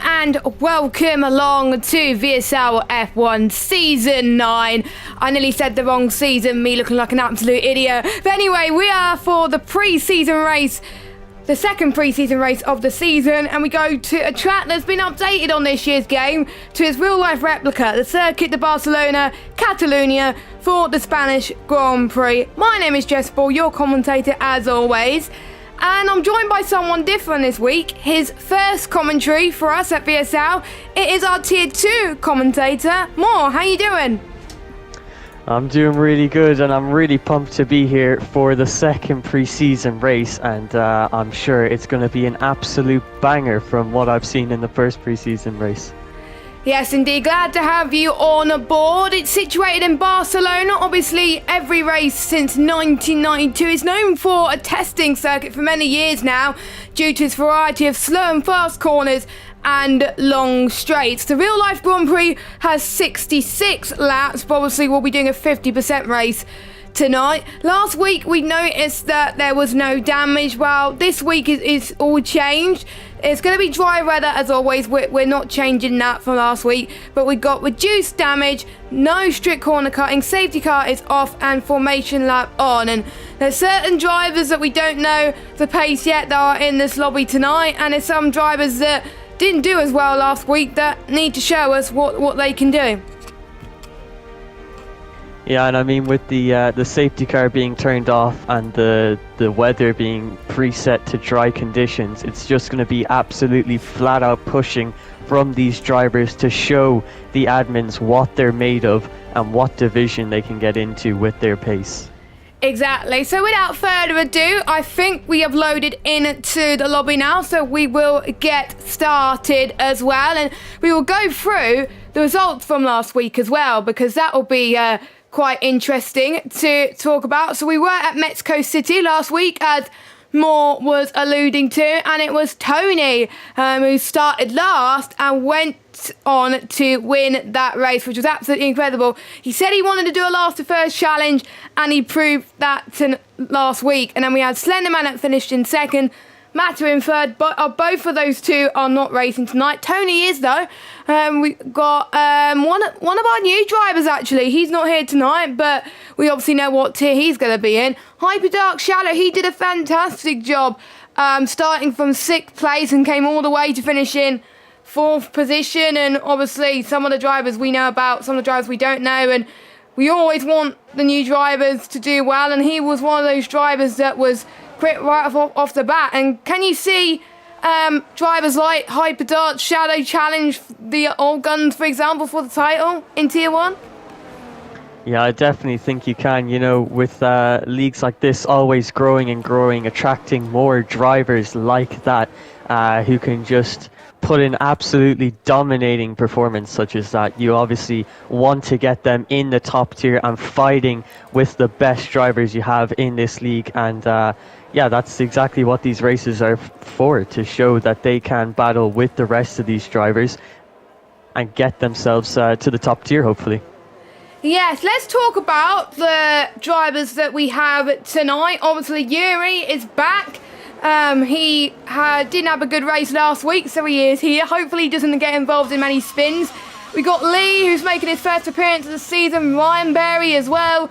and welcome along to VSL F1 Season 9. I nearly said the wrong season, me looking like an absolute idiot. But anyway, we are for the pre-season race, the second pre-season race of the season, and we go to a track that's been updated on this year's game to its real-life replica, the Circuit de Barcelona, Catalunya, for the Spanish Grand Prix. My name is Jess Ball, your commentator as always. And I'm joined by someone different this week. His first commentary for us at VSL. It is our Tier 2 commentator. Moore, how you doing? I'm doing really good, and I'm really pumped to be here for the second pre-season race, and I'm sure it's going to be an absolute banger from what I've seen in the first pre-season race. Yes, indeed. Glad to have you on board. It's situated in Barcelona. Obviously, every race since 1992 is known for a testing circuit for many years now, due to its variety of slow and fast corners and long straights. The real-life Grand Prix has 66 laps, but obviously we'll be doing a 50% race tonight. Last week we noticed that there was no damage. Well, this week is all changed. It's going to be dry weather as always. We're not changing that from last week, but we got reduced damage, no strict corner cutting, safety car is off, and formation lap on. And there's certain drivers that we don't know the pace yet that are in this lobby tonight, and there's some drivers that didn't do as well last week that need to show us what they can do. Yeah, and I mean, with the safety car being turned off and the weather being preset to dry conditions, it's just going to be absolutely flat out pushing from these drivers to show the admins what they're made of and what division they can get into with their pace. Exactly. So without further ado, I think we have loaded into the lobby now, so we will get started as well, and we will go through the results from last week as well, because that will be quite interesting to talk about. So we were at Mexico City last week, as Moore was alluding to, and it was Tony who started last and went on to win that race, which was absolutely incredible. He said he wanted to do a last to first challenge, and he proved that last week. And then we had Slenderman that finished in second, Matter in third, but both of those two are not racing tonight. Tony is though. We got one of our new drivers actually. He's not here tonight, but we obviously know what tier he's going to be in. Hyper Dark Shadow, he did a fantastic job, starting from 6th place and came all the way to finish in 4th position. And obviously some of the drivers we know about, some of the drivers we don't know, and we always want the new drivers to do well, and he was one of those drivers that was quick right off the bat. And can you see drivers like Hyper Dark Shadow challenge the All Guns, for example, for the title in Tier 1? Yeah, I definitely think you can. You know, with leagues like this always growing and growing, attracting more drivers like that who can just put in absolutely dominating performance such as that. You obviously want to get them in the top tier and fighting with the best drivers you have in this league. And yeah, that's exactly what these races are for, to show that they can battle with the rest of these drivers and get themselves to the top tier, hopefully. Yes, let's talk about the drivers that we have tonight. Obviously, Yuri is back. He didn't have a good race last week, so he is here. Hopefully he doesn't get involved in many spins. We got Lee, who's making his first appearance of the season. Ryan Berry as well.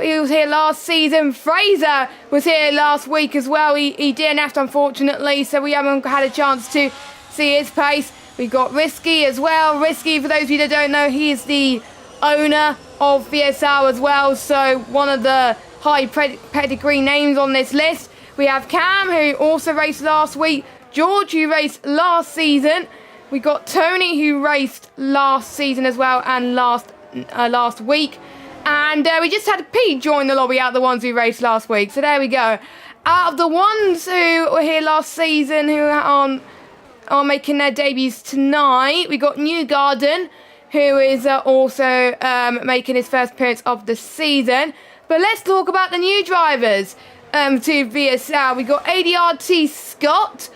He was here last season. Fraser was here last week as well. He DNF'd, unfortunately, so we haven't had a chance to see his pace. We got Risky as well. Risky, for those of you that don't know, he is the owner of VSL as well, so one of the high pedigree names on this list. We have Cam, who also raced last week. George, who raced last season. We got Tony, who raced last season as well, and last week. And we just had Pete join the lobby out of the ones who raced last week. So there we go. Out of the ones who were here last season, who are making their debuts tonight, we got Newgarden, who is also making his first appearance of the season. But let's talk about the new drivers to VSL. We got ADRT Scott.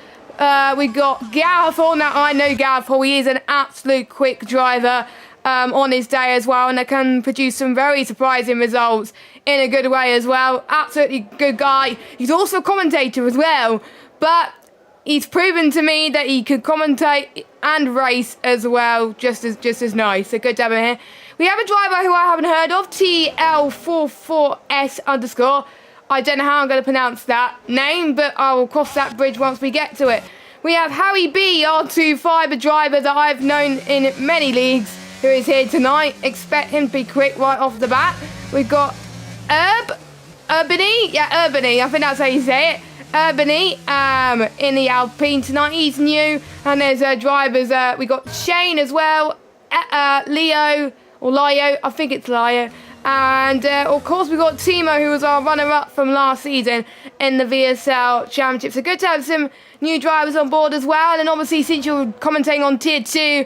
We got Gareth Hall. Now, I know Gareth Hall. He is an absolute quick driver on his day as well, and they can produce some very surprising results in a good way as well. Absolutely good guy. He's also a commentator as well, but he's proven to me that he could commentate and race as well, just as nice. So good to have him here. We have a driver who I haven't heard of, TL44S_. I don't know how I'm going to pronounce that name, but I will cross that bridge once we get to it. We have Harry B, R25, a driver that I've known in many leagues, who is here tonight. Expect him to be quick right off the bat. We've got Urbany, I think that's how you say it. Urbany in the Alpine tonight. He's new, and there's drivers. We got Shane as well, Leo, I think it's Leo. And of course we've got Timo, who was our runner-up from last season in the VSL Championship. So good to have some new drivers on board as well. And obviously, since you're commentating on Tier 2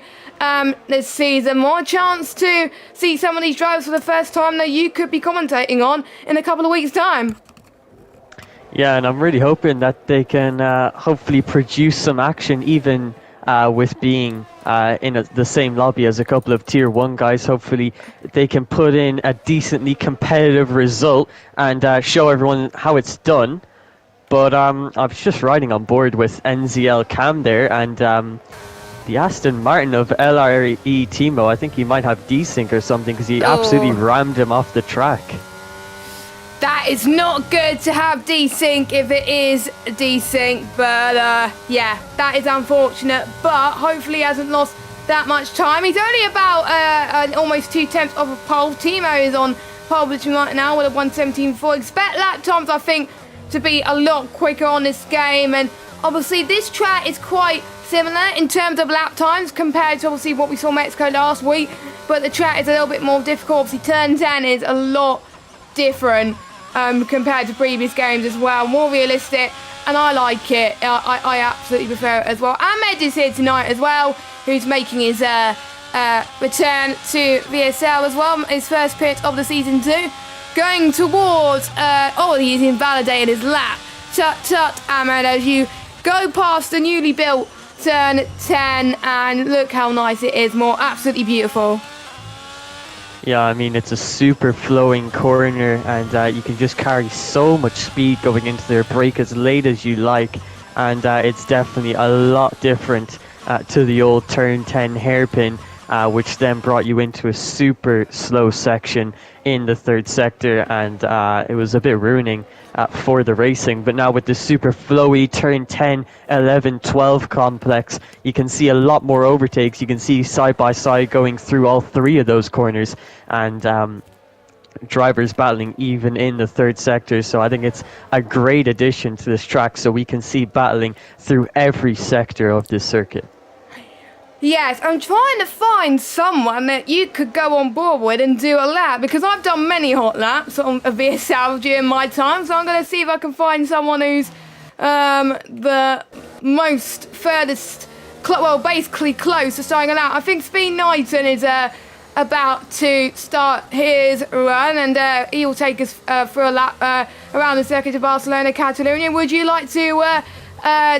this season, more chance to see some of these drivers for the first time that you could be commentating on in a couple of weeks' time. Yeah, and I'm really hoping that they can hopefully produce some action, even with being in the same lobby as a couple of Tier 1 guys. Hopefully they can put in a decently competitive result and show everyone how it's done. But I was just riding on board with NZL Cam there, and the Aston Martin of LRE Timo, I think he might have desync or something, because he absolutely rammed him off the track. That is not good to have desync if it is desync, but yeah, that is unfortunate. But hopefully he hasn't lost that much time. He's only about almost 2/10 off of pole. Timo is on pole position right now with a 1:17.4. Expect lap times, I think, to be a lot quicker on this game. And obviously this track is quite similar in terms of lap times compared to obviously what we saw Mexico last week. But the track is a little bit more difficult. Obviously turn 10 is a lot different compared to previous games as well, more realistic, and I like it. I absolutely prefer it as well. Ahmed is here tonight as well, who's making his return to VSL as well, his first appearance of the season too. Going towards, he's invalidated his lap. Tut, Ahmed, as you go past the newly built turn 10, and look how nice it is, more absolutely beautiful. Yeah, I mean, it's a super flowing corner, and you can just carry so much speed going into their break as late as you like, and it's definitely a lot different to the old turn 10 hairpin, which then brought you into a super slow section in the third sector, and it was a bit ruining for the racing. But now with the super flowy turn 10, 11, 12 complex, you can see a lot more overtakes. You can see side by side going through all three of those corners, and drivers battling even in the third sector. So I think it's a great addition to this track, so we can see battling through every sector of this circuit. Yes, I'm trying to find someone that you could go on board with and do a lap, because I've done many hot laps on a VSL during my time, so I'm going to see if I can find someone who's the most furthest, basically close to starting a lap. I think Speed Knighton is about to start his run, and he will take us for a lap around the circuit of Barcelona, Catalonia. Would you like to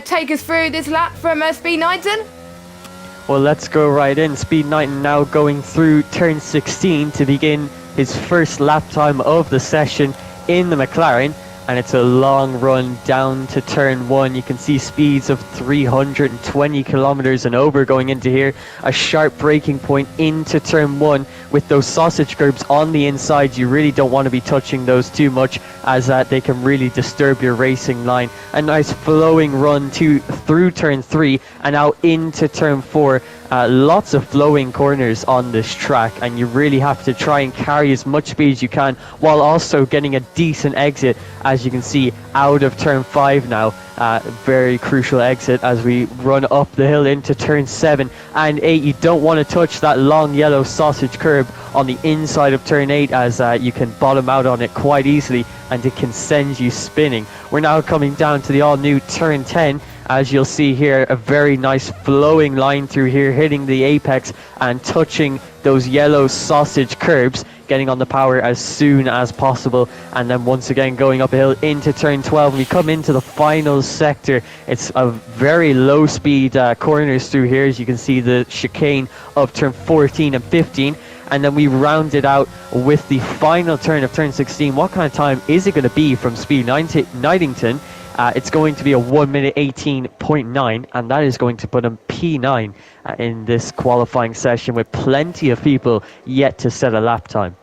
take us through this lap from Speed Knighton? Well, let's go right in. Speed Knighton now going through turn 16 to begin his first lap time of the session in the McLaren, and it's a long run down to turn 1. You can see speeds of 320 kilometers and over going into here. A sharp braking point into turn 1 with those sausage curbs on the inside. You really don't want to be touching those too much, as they can really disturb your racing line. A nice flowing run through turn 3 and now into turn 4. Lots of flowing corners on this track, and you really have to try and carry as much speed as you can while also getting a decent exit, as you can see, out of turn 5 now. Very crucial exit as we run up the hill into turn 7 and 8. You don't want to touch that long yellow sausage curb on the inside of turn 8, as you can bottom out on it quite easily and it can send you spinning. We're now coming down to the all new turn 10. As you'll see here, a very nice flowing line through here, hitting the apex and touching those yellow sausage curbs, getting on the power as soon as possible, and then once again going uphill into turn 12. We come into the final sector. It's a very low speed corners through here, as you can see the chicane of turn 14 and 15, and then we round it out with the final turn of turn 16. What kind of time is it going to be from Speed Knightington? It's going to be a 1 minute 18.9, and that is going to put him P9 in this qualifying session, with plenty of people yet to set a lap time.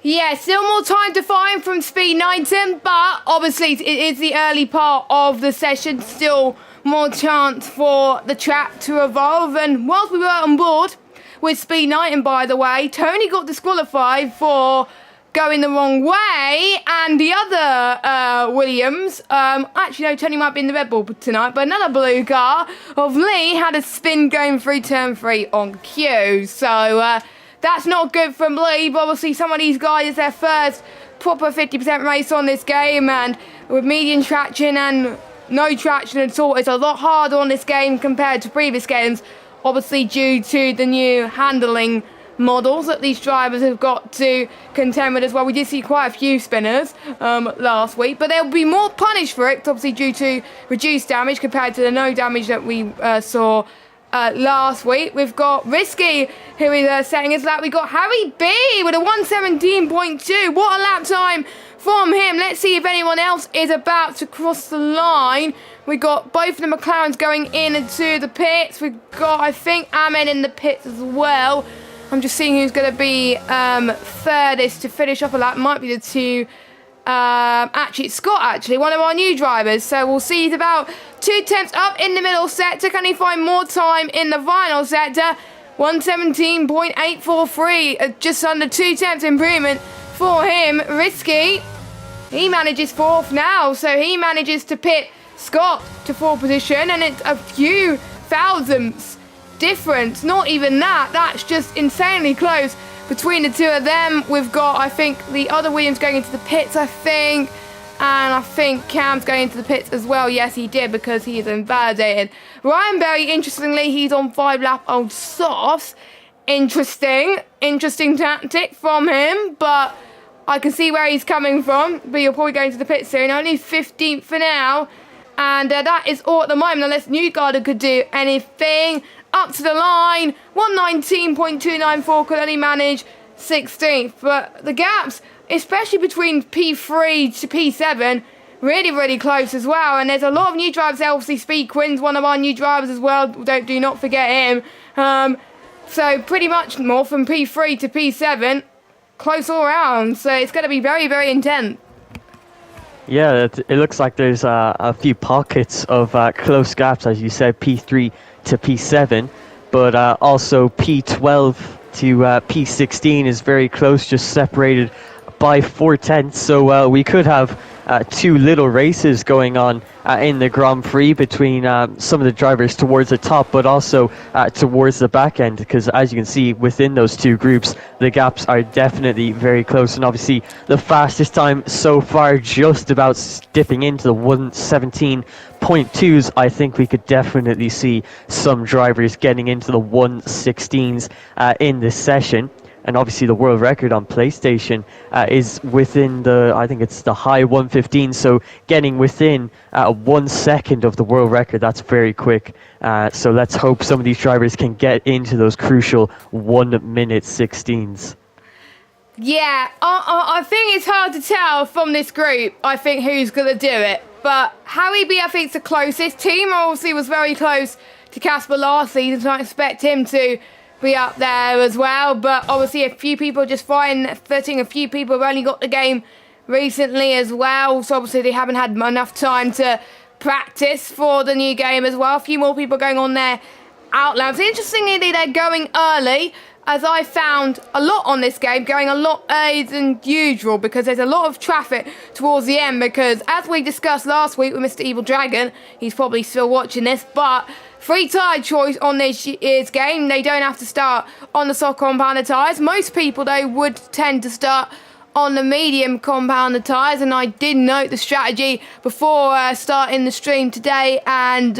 Yeah, still more time to find from Speed 19, but obviously it is the early part of the session. Still more chance for the track to evolve. And whilst we were on board with Speed 19, by the way, Tony got disqualified for going the wrong way, and the other Williams, actually no, Tony might be in the Red Bull tonight, but another blue car of Lee had a spin going through turn 3 on cue. So that's not good from Lee, but obviously some of these guys, it's their first proper 50% race on this game, and with medium traction and no traction at all, it's a lot harder on this game compared to previous games, obviously due to the new handling models that these drivers have got to contend with as well. We did see quite a few spinners last week, but they'll be more punished for it, obviously due to reduced damage compared to the no damage that we saw last week. We've got Risky, who is setting his lap. We've got Harry B with a 117.2. What a lap time from him. Let's see if anyone else is about to cross the line. We got both of the McLarens going into the pits. We've got, I think, Amen in the pits as well. I'm just seeing who's going to be furthest to finish off a lap. Might be the two. Actually, it's Scott, one of our new drivers. So we'll see. He's about 2 tenths up in the middle sector. Can he find more time in the final sector? 117.843. Just under 2 tenths improvement for him. Risky. He manages 4th now. So he manages to pit Scott to 4th position. And it's a few thousandths difference. Not even that. That's just insanely close between the two of them. We've got, I think, the other Williams going into the pits, I think. And I think Cam's going into the pits as well. Yes, he did, because he is invalidated. Ryan Berry, interestingly, he's on 5-lap old softs. Interesting tactic from him, but I can see where he's coming from. But you're probably going to the pits soon. Only 15th for now. And that is all at the moment, unless Newgarden could do anything. Up to the line, 119.294, could only manage 16th. But the gaps, especially between P3 to P7, really, really close as well. And there's a lot of new drivers there. Obviously, Speed Quinn's one of our new drivers as well. Do not forget him. So pretty much more from P3 to P7, close all round. So it's going to be very, very intense. Yeah, it looks like there's a few pockets of close gaps, as you said, P3 to P7, but also P12 to P16 is very close, just separated by 4 tenths. So we could have 2 little races going on in the Grand Prix between some of the drivers towards the top, but also towards the back end, because as you can see within those 2 groups, the gaps are definitely very close. And obviously the fastest time so far, just about dipping into the 117.2s. I think we could definitely see some drivers getting into the 116s in this session. And obviously the world record on PlayStation is within I think it's the high 115, so getting within 1 second of the world record, that's very quick. So let's hope some of these drivers can get into those crucial 1 minute 16s. Yeah, I think it's hard to tell from this group, I think, who's going to do it. But Harry B, I think, is the closest. Team obviously was very close to Casper last season, so I expect him to be up there as well. But obviously a few people just finding footing. A few people have only got the game recently as well, so obviously they haven't had enough time to practice for the new game as well. A few more people going on their outlaps. Interestingly, they're going early, as I found a lot on this game, going a lot earlier than usual, because there's a lot of traffic towards the end, because as we discussed last week with Mr. Evil Dragon, he's probably still watching this, but free tyre choice on this year's game. They don't have to start on the soft compounder tyres. Most people, though, would tend to start on the medium compounder tyres, and I did note the strategy before starting the stream today, and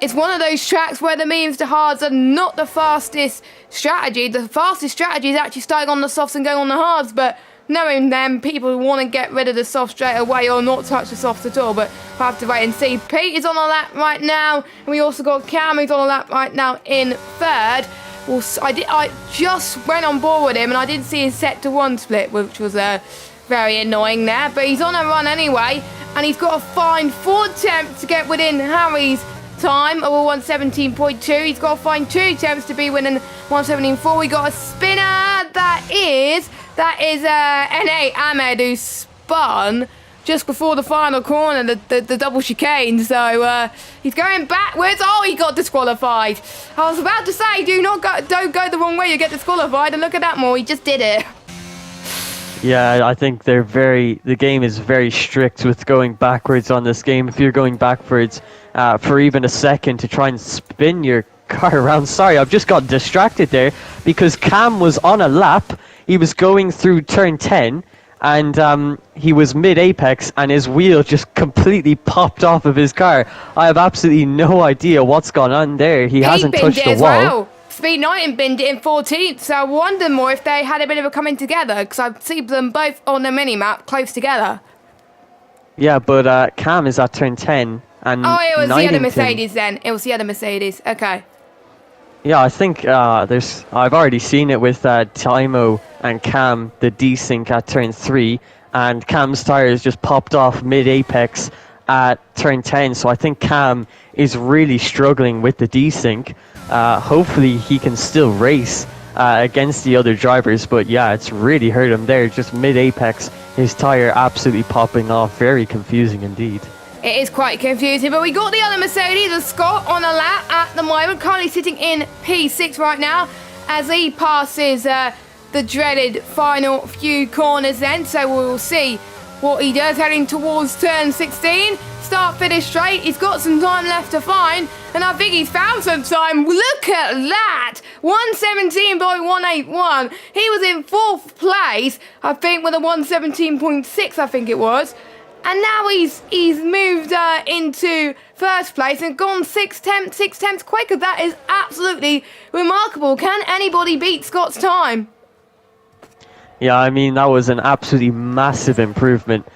it's one of those tracks where the mediums to hards are not the fastest strategy. The fastest strategy is actually starting on the softs and going on the hards, but knowing them, people want to get rid of the soft straight away or not touch the softs at all, but we'll have to wait and see. Pete is on a lap right now, and we also got Cam, who's on a lap right now in 3rd. Well, I just went on board with him, and I didn't see his set to 1 split, which was very annoying there, but he's on a run anyway. and he's got to find 4 attempts to get within Harry's time of a 117.2. He's got to find 2 attempts to be within 117.4. We got a spinner. That is N8 Ahmed, who spun just before the final corner, the double chicane. So he's going backwards. Oh, he got disqualified. I was about to say, don't go the wrong way, you get disqualified. And look at that, Mo, he just did it. Yeah, I think the game is very strict with going backwards on this game. If you're going backwards for even a second to try and spin your car around. Sorry, I've just got distracted there because Cam was on a lap. He was going through turn 10 and he was mid-apex and his wheel just completely popped off of his car. I have absolutely no idea what's gone on there. He hasn't touched the wall. Well. Speed Knighton binned it in 14th, so I wonder more if they had a bit of a coming together, because I see them both on the mini-map close together. Yeah, but Cam is at turn 10 and oh, it was the other Knightington. Mercedes then. It was the other Mercedes. Okay. Yeah, I think I've already seen it with Timo and Cam, the desync at turn 3, and Cam's tires just popped off mid-apex at turn 10, so I think Cam is really struggling with the desync. Hopefully he can still race against the other drivers, but yeah, it's really hurt him there, just mid-apex, his tire absolutely popping off. Very confusing indeed. It is quite confusing, but we got the other Mercedes, the Scott, on a lap at the moment, currently sitting in P6 right now, as he passes the dreaded final few corners then, so we'll see what he does heading towards turn 16. Start, finish straight. He's got some time left to find, and I think he's found some time. Look at that! 117.181. He was in 4th place, I think, with a 117.6, I think it was. And now he's moved into 1st place and gone 6 tenths quicker. That is absolutely remarkable. Can anybody beat Scott's time? Yeah, I mean, that was an absolutely massive improvement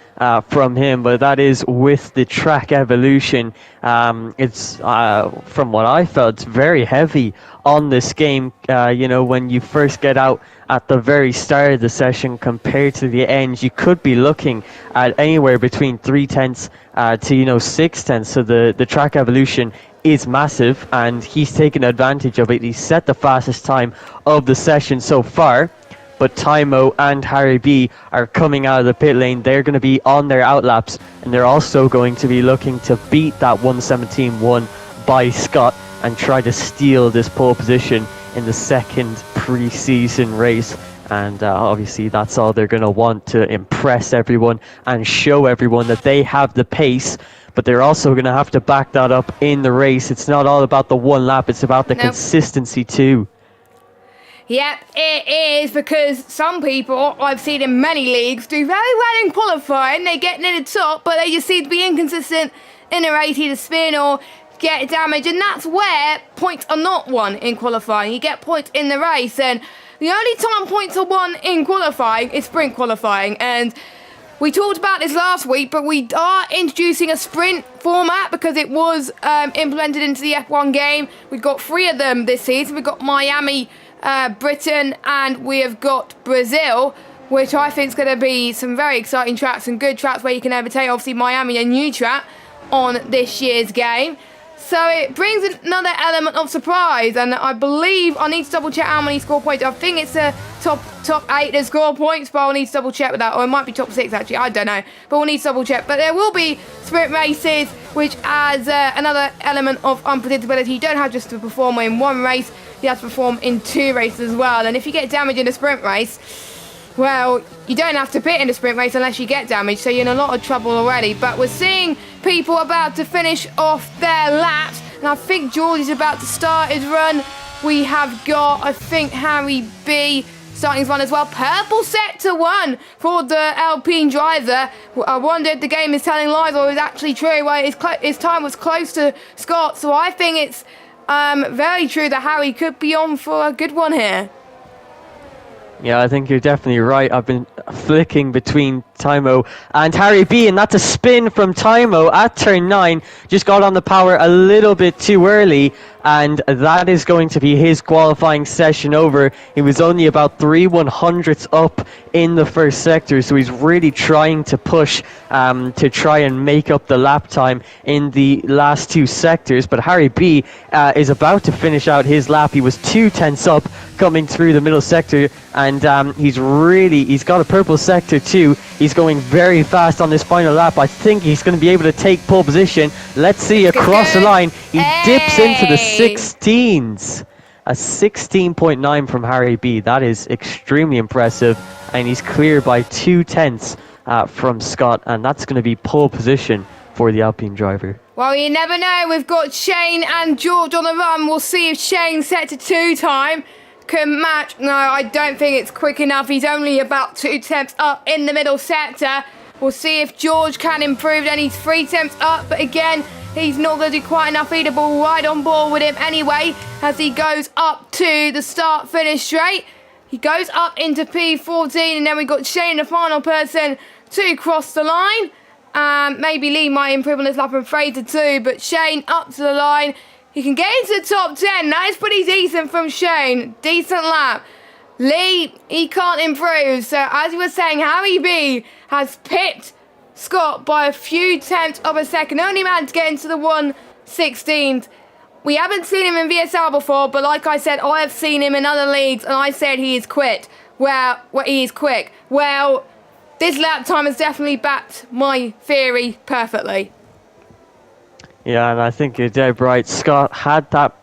from him, but that is with the track evolution. It's, from what I felt, it's very heavy on this game, when you first get out at the very start of the session compared to the end. You could be looking at anywhere between 3 tenths to 6 tenths, so the track evolution is massive, and he's taken advantage of it. He's set the fastest time of the session so far. But Timo and Harry B are coming out of the pit lane. They're going to be on their outlaps, and they're also going to be looking to beat that 117.1 by Scott and try to steal this pole position in the 2nd pre-season race. And obviously that's all they're going to want, to impress everyone and show everyone that they have the pace. But they're also going to have to back that up in the race. It's not all about the one lap, it's about the consistency too. Yep, it is, because some people I've seen in many leagues do very well in qualifying. They get near the top, but they just seem to be inconsistent in a race, either spin or get damage, and that's where points are not won in qualifying. You get points in the race, and the only time points are won in qualifying is sprint qualifying. And we talked about this last week, but we are introducing a sprint format because it was implemented into the F1 game. We've got 3 of them this season. We've got Miami, Britain, and we have got Brazil, which I think is going to be some very exciting tracks and good tracks where you can overtake. Obviously Miami, a new track on this year's game, so it brings another element of surprise. And I believe I need to double check how many score points. I think it's a top 8 that score points, but I'll need to double check with that, or it might be top 6 actually, I don't know, but we'll need to double check. But there will be sprint races, which adds another element of unpredictability. You don't have just to perform in one race, you have to perform in 2 races as well. And if you get damage in a sprint race, well, you don't have to pit in a sprint race unless you get damaged, so you're in a lot of trouble already. But we're seeing people about to finish off their laps, and I think George is about to start his run. We have got, I think, Harry B starting his run as well. Purple set to 1 for the Alpine driver. I wonder if the game is telling lies or is actually true. Well, his time was close to Scott, so I think it's very true that Harry could be on for a good one here. Yeah, I think you're definitely right. I've been flicking between Timo and Harry B, and that's a spin from Timo at turn 9. Just got on the power a little bit too early, and that is going to be his qualifying session over. He was only about 3/100ths up in the first sector, so he's really trying to push to try and make up the lap time in the last 2 sectors. But Harry B is about to finish out his lap. He was 2/10ths up coming through the middle sector, and he's got a purple sector too. He's going very fast on this final lap. I think he's going to be able to take pole position. Let's see, across the line, he dips into the 16s. A 16.9 from Harry B. That is extremely impressive, and he's clear by 2/10ths from Scott, and that's going to be pole position for the Alpine driver. Well, you never know. We've got Shane and George on the run. We'll see if Shane set to 2 time can match. No, I don't think it's quick enough. He's only about 2/10ths up in the middle sector. We'll see if George can improve. Then he's 3/10ths up, but again, he's not going to do quite enough either. But we'll ride on board with him anyway as he goes up to the start-finish straight. He goes up into P14, and then we've got Shane, the final person, to cross the line. Maybe Lee might improve on this lap, and Fraser too, but Shane up to the line. He can get into the top 10. That is pretty decent from Shane. Decent lap. Lee, he can't improve. So as you were saying, Harry B has pipped Scott by a few tenths of a second. Only man to get into the 1/16th. We haven't seen him in VSL before, but like I said, I have seen him in other leagues, and I said he is quick. Well, he is quick. Well, this lap time has definitely backed my theory perfectly. Yeah, and I think you're dead right. Scott had that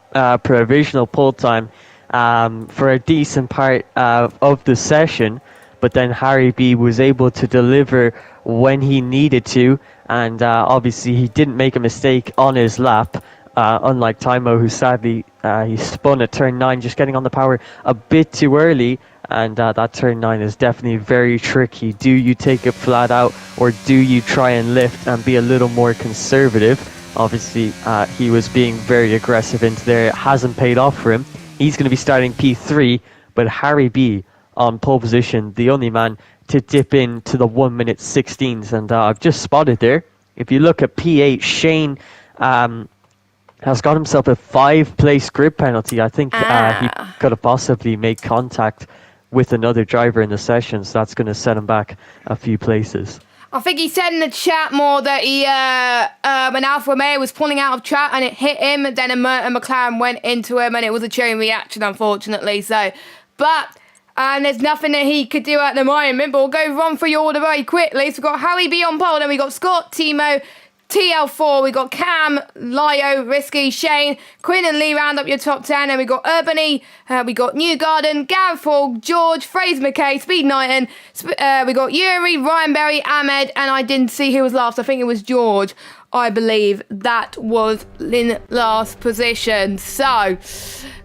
provisional pole time for a decent part of the session, but then Harry B was able to deliver when he needed to, and obviously he didn't make a mistake on his lap, unlike Timo, who sadly he spun at turn 9, just getting on the power a bit too early. And that turn 9 is definitely very tricky. Do you take it flat out, or do you try and lift and be a little more conservative? Obviously, he was being very aggressive into there. It hasn't paid off for him. He's going to be starting P3, but Harry B on pole position, the only man to dip into the 1:16s. And I've just spotted there, if you look at P8, Shane has got himself a 5-place grid penalty. I think he could have possibly made contact with another driver in the session, so that's going to set him back a few places. I think he said in the chat more that an Alfa Romeo was pulling out of track and it hit him, and then a McLaren went into him, and it was a chain reaction, unfortunately. So, but there's nothing that he could do at the moment. But we'll go run through your order very quickly. So we've got Harry B on pole, then we got Scott, Timo, TL4, we got Cam, Lyo, Risky, Shane, Quinn and Lee round up your top 10, and we got Urbany, we got Newgarden, Gareth Hall, George, Fraser McKay, Speed Knighton, we got Yuri, Ryan Berry, Ahmed, and I didn't see who was last. I think it was George, I believe, that was in last position. So,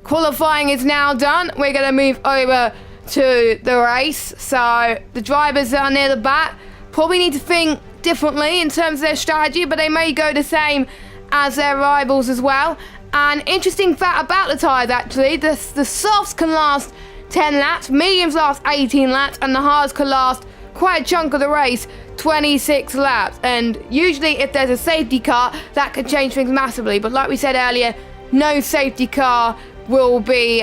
qualifying is now done. We're going to move over to the race. So, the drivers are near the back probably need to think differently in terms of their strategy, but they may go the same as their rivals as well. And interesting fact about the tyres, actually, the softs can last 10 laps, mediums last 18 laps, and the hards can last quite a chunk of the race, 26 laps. And usually if there's a safety car, that could change things massively. But like we said earlier, no safety car will be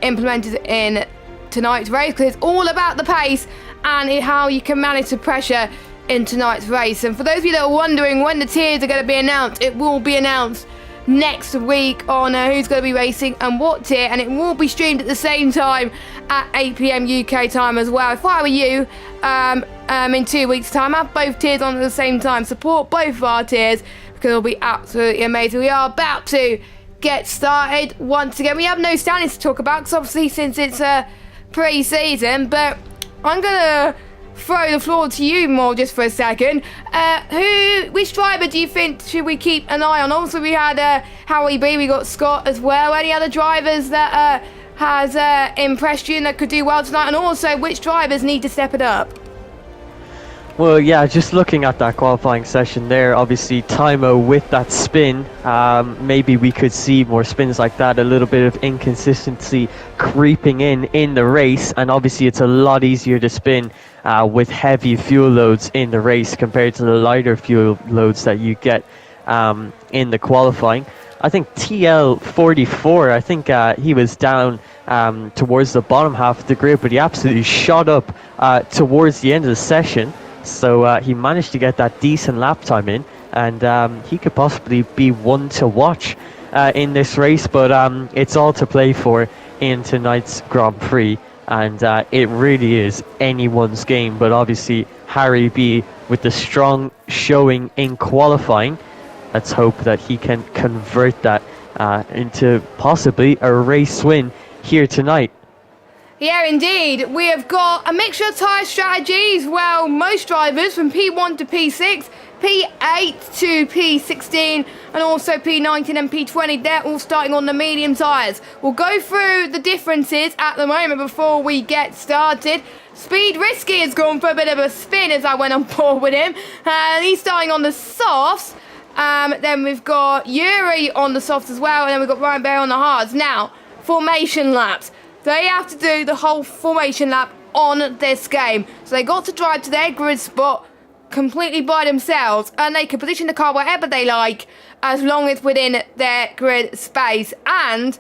implemented in tonight's race, because it's all about the pace and how you can manage the pressure in tonight's race. And for those of you that are wondering when the tiers are going to be announced, it will be announced next week on who's going to be racing and what tier, and it will be streamed at the same time at 8 PM UK time as well. If I were you, in 2 weeks time, have both tiers on at the same time. Support both of our tiers, because it'll be absolutely amazing. We are about to get started once again. We have no standings to talk about, because obviously since it's pre-season, but I'm going to throw the floor to you more just for a second. Which driver do you think should we keep an eye on? Also, we had Harry B, we got Scott as well. Any other drivers that has impressed you and that could do well tonight? And also, which drivers need to step it up? Well, yeah, just looking at that qualifying session there, obviously Timo with that spin, maybe we could see more spins like that, a little bit of inconsistency creeping in the race, and obviously it's a lot easier to spin with heavy fuel loads in the race compared to the lighter fuel loads that you get in the qualifying. I think TL44, I think he was down towards the bottom half of the grid, but he absolutely shot up towards the end of the session. So he managed to get that decent lap time in, and he could possibly be one to watch in this race, but it's all to play for in tonight's Grand Prix, and it really is anyone's game. But obviously Harry B with the strong showing in qualifying, let's hope that he can convert that into possibly a race win here tonight. Yeah, indeed. We have got a mixture of tyre strategies. Well, most drivers from P1 to P6, P8 to P16, and also P19 and P20, they're all starting on the medium tyres. We'll go through the differences at the moment before we get started. Speed Risky has gone for a bit of a spin as I went on board with him. And he's starting on the softs. Then we've got Yuri on the softs as well, and then we've got Ryan Berry on the hards. Now, formation laps. They have to do the whole formation lap on this game. So they got to drive to their grid spot completely by themselves, and they can position the car wherever they like as long as within their grid space. And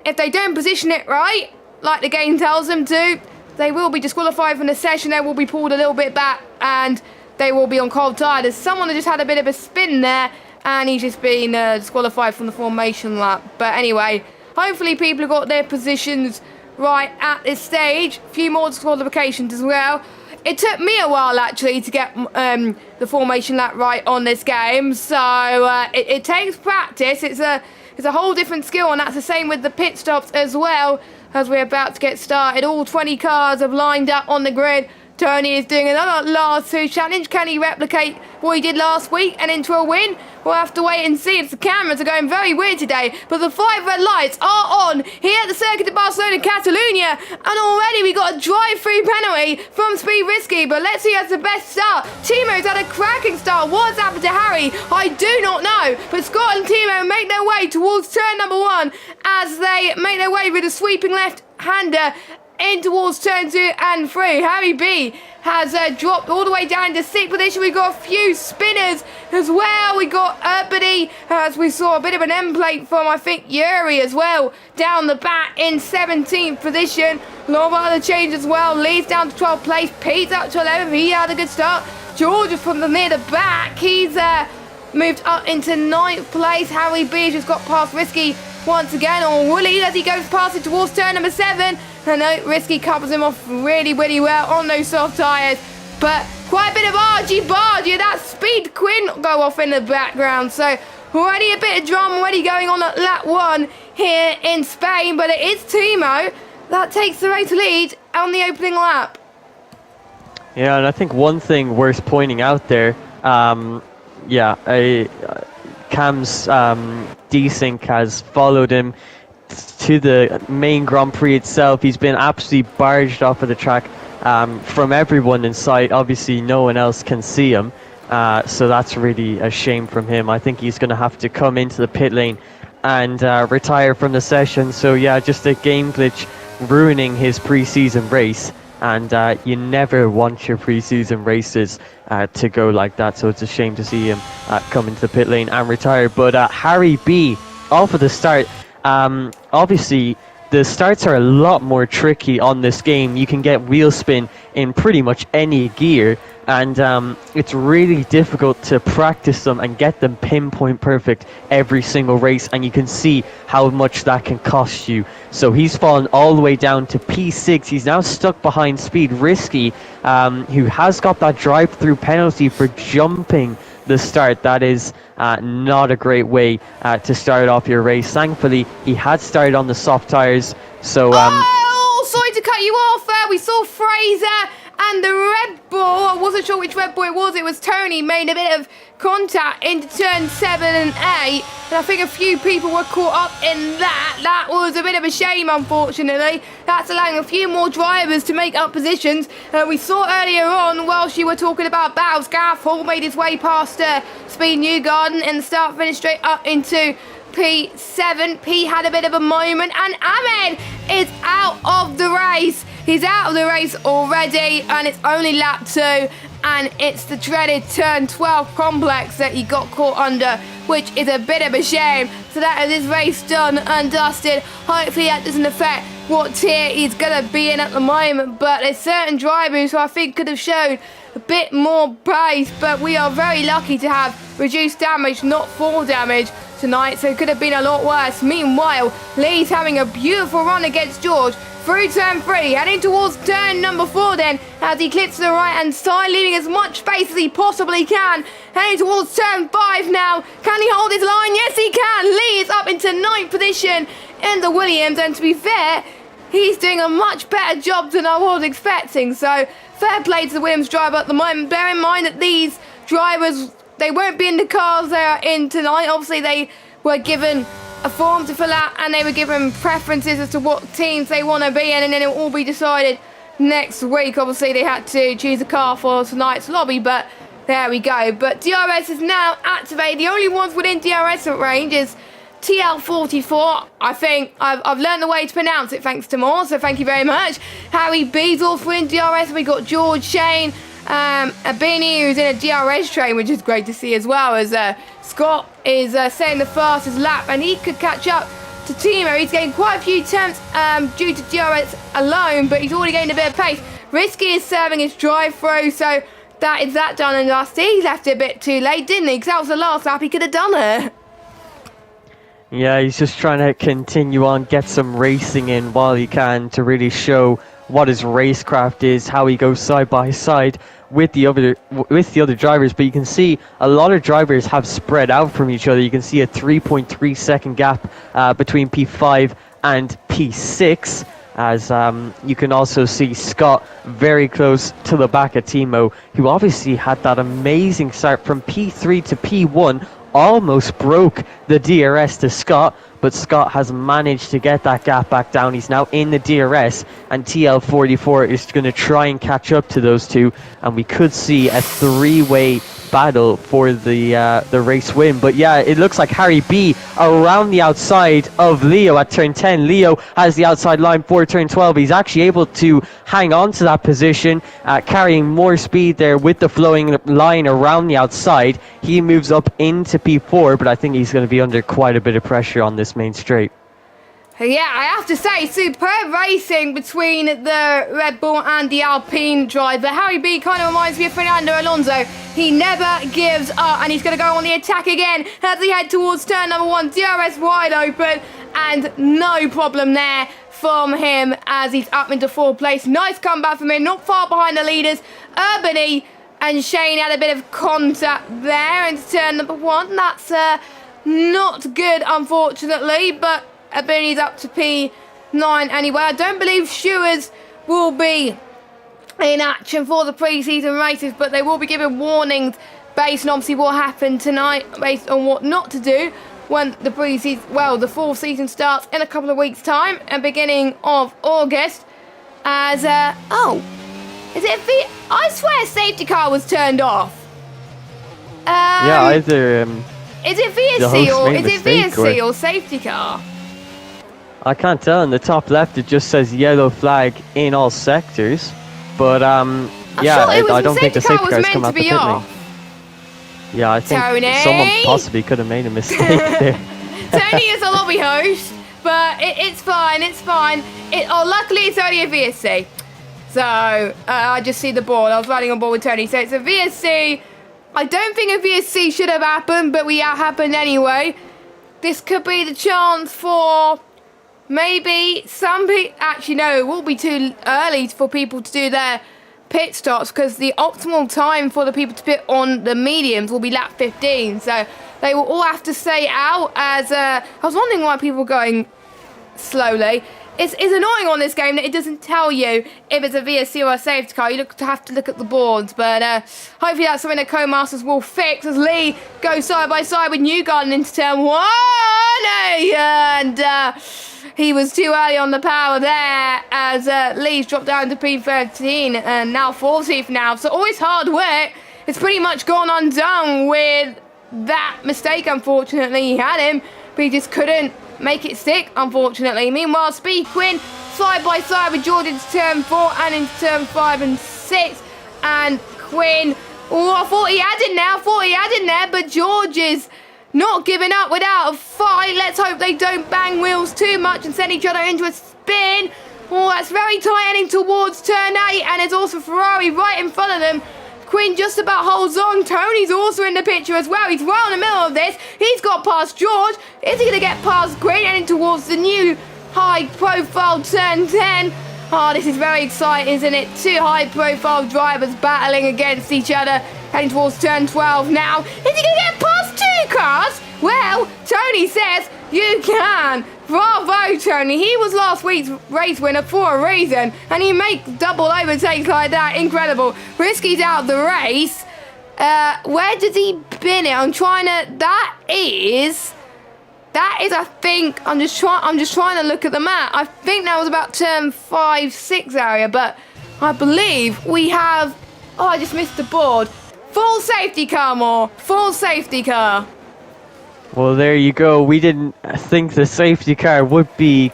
if they don't position it right, like the game tells them to, they will be disqualified from the session. They will be pulled a little bit back, and they will be on cold tire. There's someone that just had a bit of a spin there, and he's just been disqualified from the formation lap. But anyway, hopefully people have got their positions right at this stage. A few more disqualifications as well. It took me a while actually to get the formation lap right on this game, so it takes practice. It's a whole different skill, and that's the same with the pit stops as well. As we're about to get started, all 20 cars have lined up on the grid. Tony is doing another last two challenge. Can he replicate what he did last week and into a win? We'll have to wait and see. The cameras are going very weird today, but the 5 red lights are on here at the Circuit of Barcelona, Catalonia, and already we got a drive-through penalty from Speed Risky, but let's see who has the best start. Timo's had a cracking start. What's happened to Harry? I do not know, but Scott and Timo make their way towards turn number 1 as they make their way with a sweeping left-hander in towards turn 2 and 3. Harry B has dropped all the way down to 6th position. We've got a few spinners as well. We got Urbany, as we saw a bit of an end plate from, I think, Yuri as well, down the back in 17th position. A lot of other changes as well. Lee's down to 12th place. Pete's up to 11th. He had a good start. George is from the near the back. He's moved up into 9th place. Harry B just got past Risky once again on Wooly as he goes past it towards turn number 7. And Risky covers him off really, really well on those soft tyres. But quite a bit of argy-bargy. That Speed Quinn go off in the background. So already a bit of drama already going on at lap 1 here in Spain. But it is Timo that takes the race lead on the opening lap. Yeah, and I think one thing worth pointing out there, Cam's desync has followed him to the main Grand Prix itself. He's been absolutely barged off of the track from everyone in sight. Obviously no one else can see him, so that's really a shame from him. I think he's going to have to come into the pit lane and retire from the session. So yeah, just a game glitch ruining his pre-season race, and you never want your pre-season races to go like that, so it's a shame to see him come into the pit lane and retire. But Harry B off of the start. Obviously the starts are a lot more tricky on this game. You can get wheel spin in pretty much any gear, and it's really difficult to practice them and get them pinpoint perfect every single race, and you can see how much that can cost you. So he's fallen all the way down to P6. He's now stuck behind Speed Risky, who has got that drive-through penalty for jumping the start. That is not a great way to start off your race. Thankfully, he had started on the soft tyres, so... sorry to cut you off. We saw Fraser and the Red Bull, I wasn't sure which Red Bull it was Tony, made a bit of contact into turn 7 and 8, and I think a few people were caught up in that. That was a bit of a shame, unfortunately. That's allowing a few more drivers to make up positions. We saw earlier on, whilst you were talking about battles, Gareth Hall made his way past Speed Newgarden in the start finish straight up into P7. P had a bit of a moment, and Ahmed is out of the race. He's out of the race already, and it's only lap 2, and it's the dreaded turn 12 complex that he got caught under, which is a bit of a shame. So that is his race done and dusted. Hopefully that doesn't affect what tier he's going to be in at the moment, but there's certain drivers who I think could have shown a bit more pace, but we are very lucky to have reduced damage, not full damage tonight, so it could have been a lot worse. Meanwhile, Lee's having a beautiful run against George through turn 3, heading towards turn number 4 then, as he clips to the right hand side, leaving as much space as he possibly can. Heading towards turn 5 now. Can he hold his line? Yes, he can. Lee is up into 9th position in the Williams, and to be fair, he's doing a much better job than I was expecting, so fair play to the Williams driver at the moment. Bear in mind that these drivers, they won't be in the cars they are in tonight. Obviously, they were given a form to fill out, and they were given preferences as to what teams they want to be in, and then it will all be decided next week. Obviously, they had to choose a car for tonight's lobby, but there we go. But DRS is now activated. The only ones within DRS range is TL44. I think I've learned the way to pronounce it thanks to Moore, so thank you very much. Harry B's also in DRS. We got George Shane, Abini, who's in a DRS train, which is great to see as well, as Scott is setting the fastest lap, and he could catch up to Timo. He's getting quite a few attempts due to DRS alone, but he's already gained a bit of pace. Risky is serving his drive-through, so that is that done and dusted. He left it a bit too late, didn't he? Because that was the last lap he could have done it. Yeah, he's just trying to continue on, get some racing in while he can to really show what his racecraft is, how he goes side by side with the other drivers. But you can see a lot of drivers have spread out from each other. You can see a 3.3 second gap between P5 and P6, as you can also see Scott very close to the back of Timo, who obviously had that amazing start from P3 to P1, almost broke the DRS to Scott, but Scott has managed to get that gap back down. He's now in the DRS, and TL44 is going to try and catch up to those two, and we could see a three-way battle for the race win. But yeah, it looks like Harry B around the outside of Leo at turn 10. Leo has the outside line for turn 12. He's actually able to hang on to that position, carrying more speed there with the flowing line around the outside. He moves up into P4, but I think he's going to be under quite a bit of pressure on this main straight. Yeah, I have to say, superb racing between the Red Bull and the Alpine driver. Harry B kind of reminds me of Fernando Alonso. He never gives up, and he's going to go on the attack again as he head towards turn number 1. DRS wide open, and no problem there from him as he's up into 4th place. Nice comeback from him, not far behind the leaders. Urbany and Shane had a bit of contact there into turn number 1. That's not good, unfortunately, but Abini's up to P9 anyway. I don't believe Schewers will be in action for the pre-season races, but they will be given warnings based on obviously what happened tonight, based on what not to do when the pre-season, well, the 4th season starts in a couple of weeks' time, and beginning of August. As I swear safety car was turned off. Yeah, either is it VSC or safety car? I can't tell. In the top left, it just says yellow flag in all sectors. But yeah, I don't think the safety car's come out the pit lane. Yeah, I think someone possibly could have made a mistake there. Tony is a lobby host, but it's fine. It's fine. Luckily, it's only a VSC. So I just see the board. I was riding on board with Tony, so it's a VSC. I don't think a VSC should have happened, but we happened anyway. This could be the chance for maybe some people. Actually, no, it will be too early for people to do their pit stops, because the optimal time for the people to pit on the mediums will be lap 15. So they will all have to stay out. As I was wondering why people were going slowly. it's annoying on this game that it doesn't tell you if it's a VSC or a safety car. You have to look at the boards, but hopefully that's something that Co-Masters will fix as Lee goes side by side with Newgarden into turn 1, and he was too early on the power there as Lee's dropped down to P13 and now 14th now, so all his hard work it's pretty much gone undone with that mistake. Unfortunately, he had him, but he just couldn't make it stick, unfortunately. Meanwhile, Speed Quinn side by side with George into turn 4 and into turn 5 and 6. And Quinn, oh, I thought he had in there, but George is not giving up without a fight. Let's hope they don't bang wheels too much and send each other into a spin. Oh, that's very tight heading towards turn 8, and there's also Ferrari right in front of them. Quinn just about holds on. Tony's also in the picture as well. He's right in the middle of this. He's got past George. Is he going to get past Quinn heading towards the new high-profile turn 10? Oh, this is very exciting, isn't it? Two high-profile drivers battling against each other, heading towards turn 12 now. Is he going to get past two cars? Well, Tony says you can. Bravo, Tony. He was last week's race winner for a reason, and he makes double overtakes like that. Incredible. Risky's out the race. Where did he bin it? I'm trying to. That is. I think. I'm just trying to look at the map. I think that was about turn 5, 6 area, but I believe we have. Oh, I just missed the board. Full safety car, more. Full safety car. Well, there you go. We didn't think the safety car would be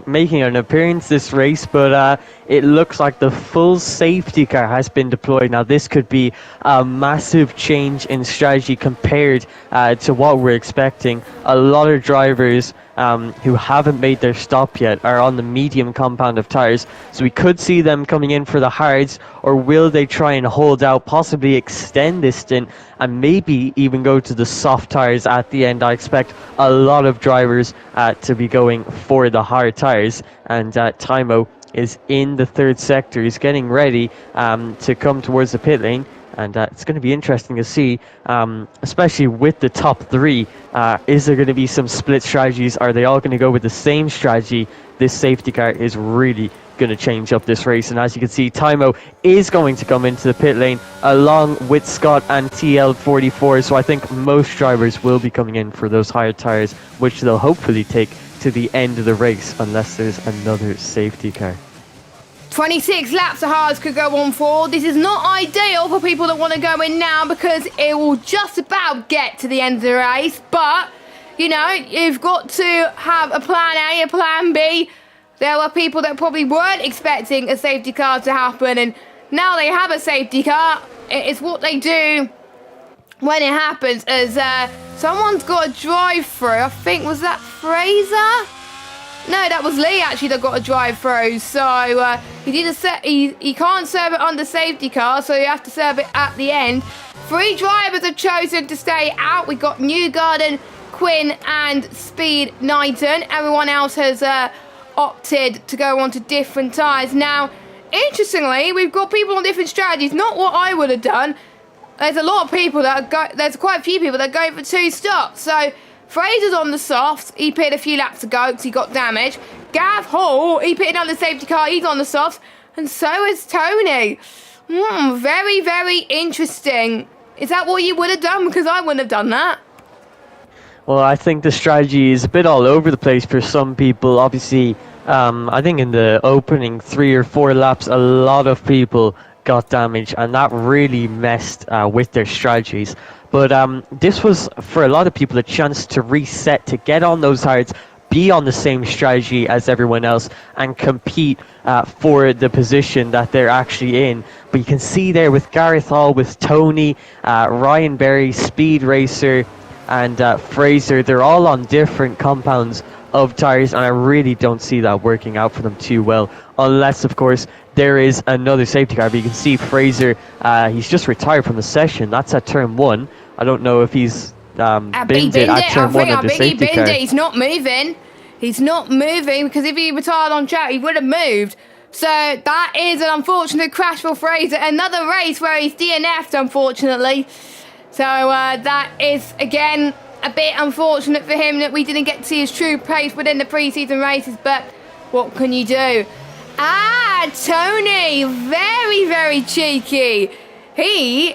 making an appearance this race, but it looks like the full safety car has been deployed. Now, this could be a massive change in strategy compared to what we're expecting. A lot of drivers who haven't made their stop yet are on the medium compound of tires, so we could see them coming in for the hards, or will they try and hold out, possibly extend this stint, and maybe even go to the soft tires at the end. I expect a lot of drivers to be going for the hard tires, and Timo is in the third sector. He's getting ready to come towards the pit lane. And it's going to be interesting to see, especially with the top three. Is there going to be some split strategies? Are they all going to go with the same strategy? This safety car is really going to change up this race. And as you can see, Timo is going to come into the pit lane along with Scott and TL44. So I think most drivers will be coming in for those higher tires, which they'll hopefully take to the end of the race, unless there's another safety car. 26 laps of hards could go on for. This is not ideal for people that want to go in now because it will just about get to the end of the race. But, you know, you've got to have a plan A, a plan B. There were people that probably weren't expecting a safety car to happen, and now they have a safety car. It's what they do when it happens, as someone's got a drive-through. I think, was that Fraser? No, that was Lee actually that got a drive-through. So he can't serve it on the safety car, so you have to serve it at the end. 3 drivers have chosen to stay out. We got Newgarden, Quinn, and Speed Knighton. Everyone else has opted to go on to different tyres. Now, interestingly, we've got people on different strategies. Not what I would have done. There's a lot of people there's quite a few people that go for 2 stops. So Fraser's on the softs. He pitted a few laps ago because he got damaged. Gav Hall, he pitted on the safety car. He's on the softs. And so is Tony. Very, very interesting. Is that what you would have done? Because I wouldn't have done that. Well, I think the strategy is a bit all over the place for some people. Obviously, I think in the opening 3 or 4 laps, a lot of people got damaged, and that really messed with their strategies. But this was, for a lot of people, a chance to reset, to get on those hards, be on the same strategy as everyone else, and compete for the position that they're actually in. But you can see there with Gareth Hall, with Tony, Ryan Berry, Speed Racer, and Fraser, they're all on different compounds of tires, and I really don't see that working out for them too well, unless, of course, there is another safety car. But you can see Fraser, he's just retired from the session. That's at turn 1. I don't know if he's binned it at turn 1 of the safety car. He's not moving. He's not moving, because if he retired on track, he would have moved. So that is an unfortunate crash for Fraser. Another race where he's DNF'd, unfortunately. So that is, again, a bit unfortunate for him that we didn't get to see his true pace within the pre-season races. But What can you do? Tony, very, very cheeky. He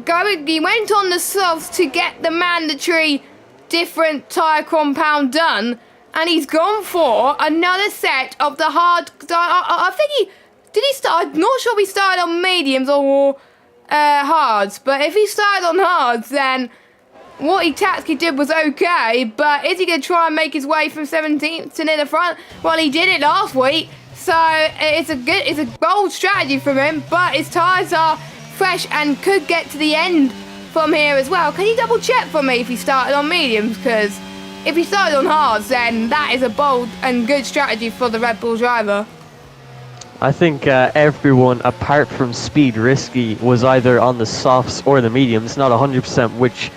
went on the softs to get the mandatory different tyre compound done, and he's gone for another set of the hard. I think did he start? I'm not sure if he started on mediums or hards, but if he started on hards, then what he tactically did was okay. But is he going to try and make his way from 17th to near the front? Well, he did it last week, so it's a bold strategy from him. But his tyres are fresh and could get to the end from here as well. Can you double check for me if he started on mediums? Because if he started on hards, then that is a bold and good strategy for the Red Bull driver. I think everyone apart from Speed Risky was either on the softs or the mediums. Not 100% which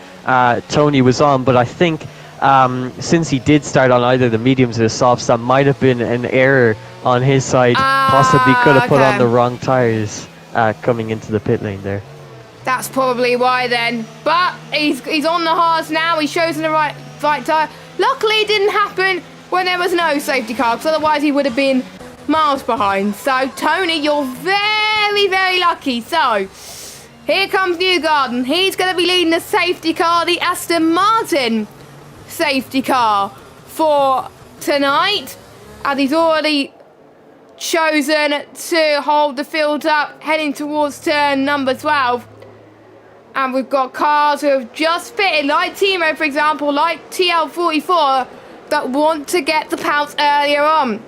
Tony was on, but I think since he did start on either the mediums or the softs, that might have been an error on his side. Possibly could have put on the wrong tyres coming into the pit lane there. That's probably why then. But he's on the hards now. He's chosen the right tyre. Luckily it didn't happen when there was no safety car, because otherwise he would have been miles behind. So Tony, you're very, very lucky. So here comes Newgarden. He's going to be leading the safety car, the Aston Martin safety car for tonight, and he's already chosen to hold the field up heading towards turn number 12. And we've got cars who have just fitted, like Timo, for example, like TL44, that want to get the pounce earlier on.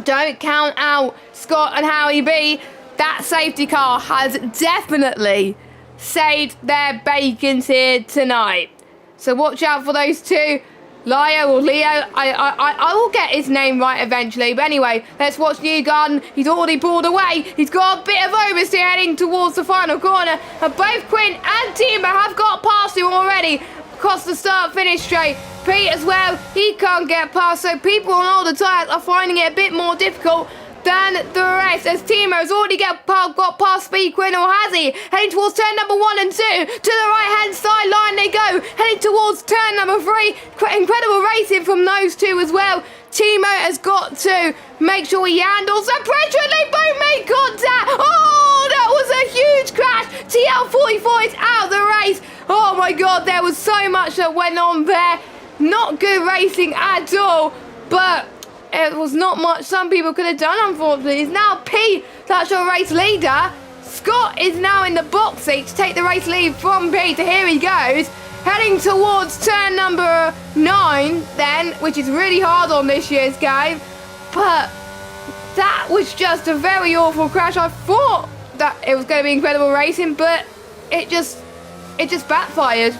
Don't count out Scott and Howie B. That safety car has definitely saved their bacons here tonight. So watch out for those two. Leo or Leo, I will get his name right eventually. But anyway, let's watch Newgarden. He's already pulled away. He's got a bit of oversteer heading towards the final corner. And both Quinn and Timo have got past him already across the start-finish straight. Pete as well, he can't get past. So people on all the tyres are finding it a bit more difficult than the rest, as Timo's already got past Speed Quinn, or has he? Heading towards turn number 1 and 2. To the right-hand side line they go. Heading towards turn number 3. Incredible racing from those two as well. Timo has got to make sure he handles the pressure, and they both make contact. Oh, that was a huge crash. TL44 is out of the race. Oh my God, there was so much that went on there. Not good racing at all, but it was not much some people could have done, unfortunately. It's now Pete, that's your race leader. Scott is now in the box seat to take the race lead from Pete. Here he goes, heading towards turn number 9 then, which is really hard on this year's game. But that was just a very awful crash. I thought that it was going to be incredible racing, but it just backfired.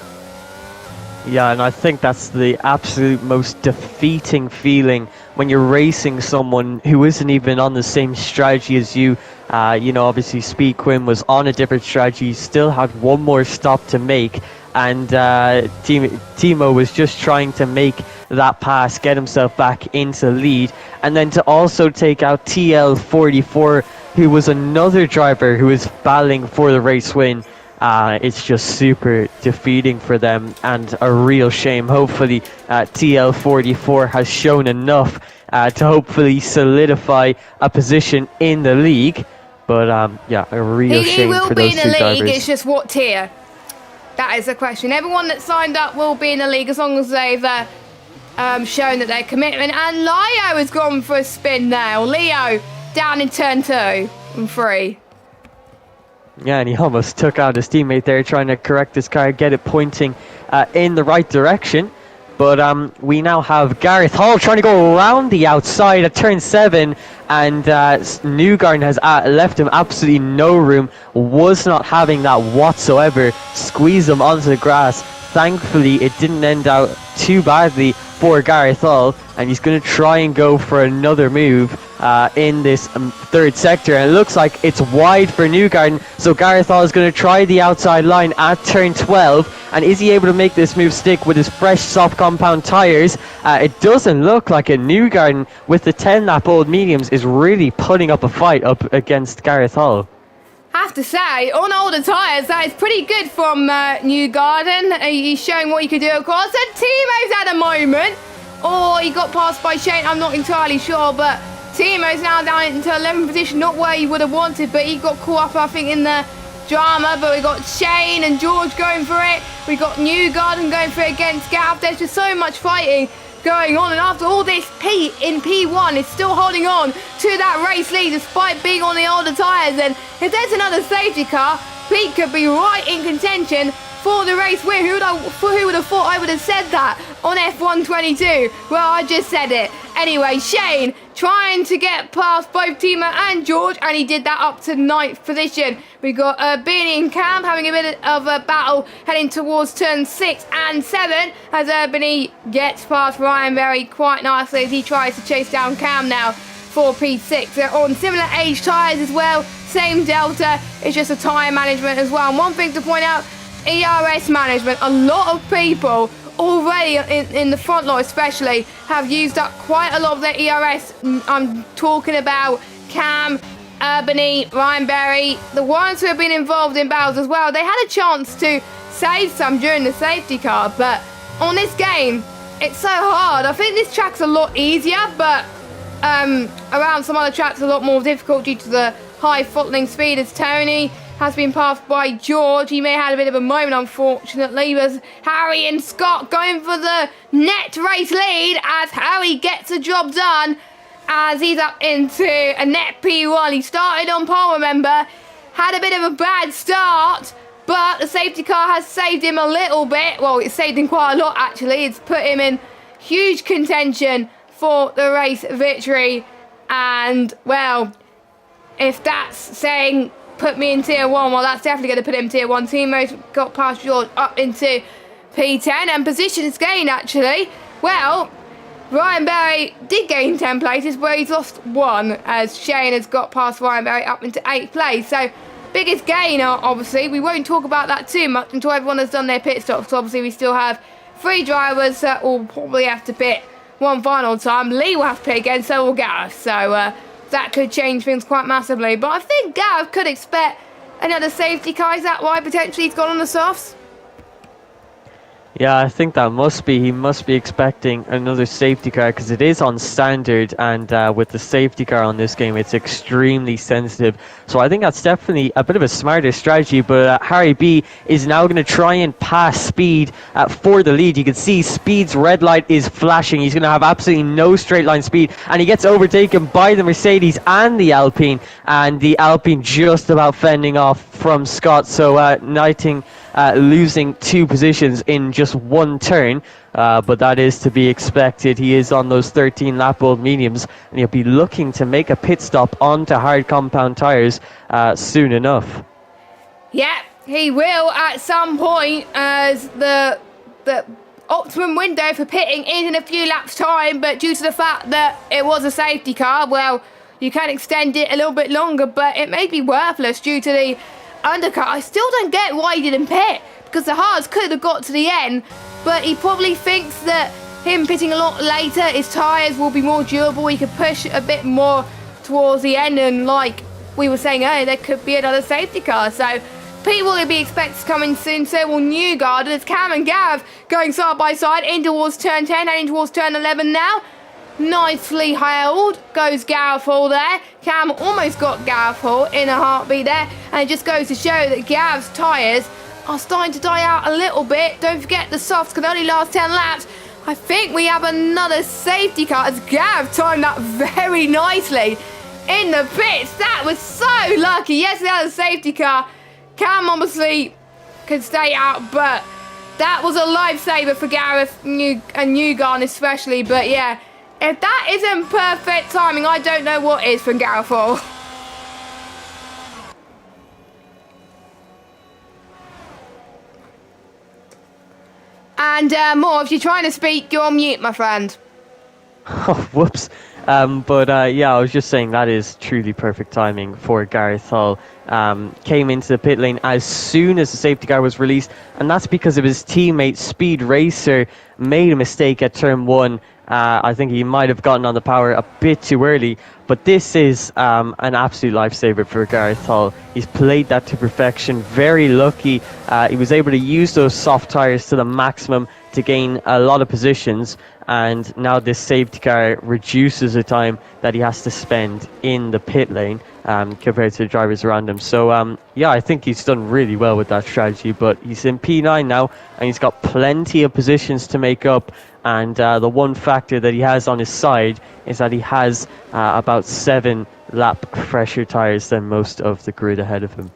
Yeah, and I think that's the absolute most defeating feeling when you're racing someone who isn't even on the same strategy as you. Obviously Speed Quinn was on a different strategy, still had one more stop to make, and Timo was just trying to make that pass, get himself back into lead, and then to also take out TL44, who was another driver who was battling for the race win. It's just super defeating for them and a real shame. Hopefully TL44 has shown enough to hopefully solidify a position in the league. But a real shame for those two drivers. He will be in the league, it's just what tier? That is the question. Everyone that signed up will be in the league as long as they've shown that their commitment. And Leo has gone for a spin now. Leo down in turn 2 and 3. Yeah, and he almost took out his teammate there, trying to correct his car, get it pointing in the right direction. But we now have Gareth Hall trying to go around the outside at turn 7, and Newgarden has left him absolutely no room, was not having that whatsoever, squeeze him onto the grass. Thankfully, it didn't end out too badly for Gareth Hall, and he's going to try and go for another move in this third sector, and it looks like it's wide for Newgarden, so Gareth Hall is going to try the outside line at turn 12, and is he able to make this move stick with his fresh soft compound tyres? It doesn't look like it. Newgarden with the 10 lap old mediums is really putting up a fight up against Gareth Hall. Have to say, on older tyres, that is pretty good from Newgarden. He's showing what he can do, of course. And Timo's had a moment or he got passed by Shane. I'm not entirely sure, but Timo's now down into 11th position, not where he would have wanted, but he got caught up, I think, in the drama. But we got Shane and George going for it. We got Newgarden going for it against Gav. There's just so much fighting going on, and after all this, Pete in P1 is still holding on to that race lead despite being on the older tyres. And if there's another safety car, Pete could be right in contention for the race win. Who would have thought I would have said that on F122? Well, I just said it. Anyway, Shane trying to get past both Timo and George, and he did that up to 9th position. We got Beanie and Cam having a bit of a battle heading towards turn 6 and 7 as Beanie gets past Ryan Berry quite nicely as he tries to chase down Cam now for P6. They're on similar age tyres as well, same delta, it's just a tyre management as well. And one thing to point out, Ers Management, a lot of people already in the front lot especially have used up quite a lot of their ERS. I'm talking about Cam, Beanie, Ryan Berry, the ones who have been involved in battles as well. They had a chance to save some during the safety car, but on this game it's so hard. I think this track's a lot easier, but around some other tracks a lot more difficult due to the high throttling speed, as Tony has been passed by George. He may have had a bit of a moment, unfortunately, but Harry and Scott going for the net race lead as Harry gets the job done as he's up into a net P1. He started on pole, remember, had a bit of a bad start, but the safety car has saved him a little bit. Well, it saved him quite a lot, actually. It's put him in huge contention for the race victory. And, well, if that's saying put me in tier 1, well, that's definitely going to put him in tier 1. Timo's got past George up into P10, and position is gained, actually. Well, Ryan Berry did gain 10 places, but he's lost 1 as Shane has got past Ryan Berry up into 8th place. So, biggest gain, obviously. We won't talk about that too much until everyone has done their pit stops. So obviously, we still have 3 drivers that will probably have to pit one final time. Lee will have to pit again, so will Gareth. So, that could change things quite massively. But I think Gareth could expect another safety car. Is that why potentially he's gone on the softs? Yeah, I think that must be. He must be expecting another safety car because it is on standard, and with the safety car on this game, it's extremely sensitive. So I think that's definitely a bit of a smarter strategy. But Harry B is now going to try and pass Speed for the lead. You can see Speed's red light is flashing. He's going to have absolutely no straight line speed, and he gets overtaken by the Mercedes and the Alpine, and the Alpine just about fending off from Scott. So Nighting losing 2 positions in just 1 turn, but that is to be expected. He is on those 13 lap old mediums, and he'll be looking to make a pit stop onto hard compound tyres soon enough. Yeah, he will at some point, as the optimum window for pitting is in a few laps time, but due to the fact that it was a safety car, well, you can extend it a little bit longer, but it may be worthless due to the undercut. I still don't get why he didn't pit, because the Haas could have got to the end, but he probably thinks that him pitting a lot later, his tyres will be more durable, he could push a bit more towards the end, and like we were saying earlier, there could be another safety car. So Pete will be expected to come in soon, so will Newgarden, as Cam and Gav going side by side in towards turn 10, heading towards turn 11 now. Nicely held goes Gareth Hall there. Cam almost got Gareth Hall in a heartbeat there, and it just goes to show that Gav's tyres are starting to die out a little bit. Don't forget the softs can only last 10 laps. I think we have another safety car as Gav timed that very nicely in the pits. That was so lucky. Yes, the other safety car. Cam obviously could stay out, but that was a lifesaver for Gareth and Newgarden especially. But yeah, if that isn't perfect timing, I don't know what is from Gareth Hall. And more, if you're trying to speak, you're on mute, my friend. Oh, whoops. Yeah, I was just saying that is truly perfect timing for Gareth Hall. Came into the pit lane as soon as the safety car was released, and that's because of his teammate Speed Racer made a mistake at turn 1. I think he might have gotten on the power a bit too early, but this is an absolute lifesaver for Gareth Hall. He's played that to perfection, very lucky. He was able to use those soft tyres to the maximum to gain a lot of positions, and now this safety car reduces the time that he has to spend in the pit lane compared to the drivers around him. So yeah, I think he's done really well with that strategy, but he's in P9 now, and he's got plenty of positions to make up. And the one factor that he has on his side is that he has about 7 lap fresher tyres than most of the grid ahead of him.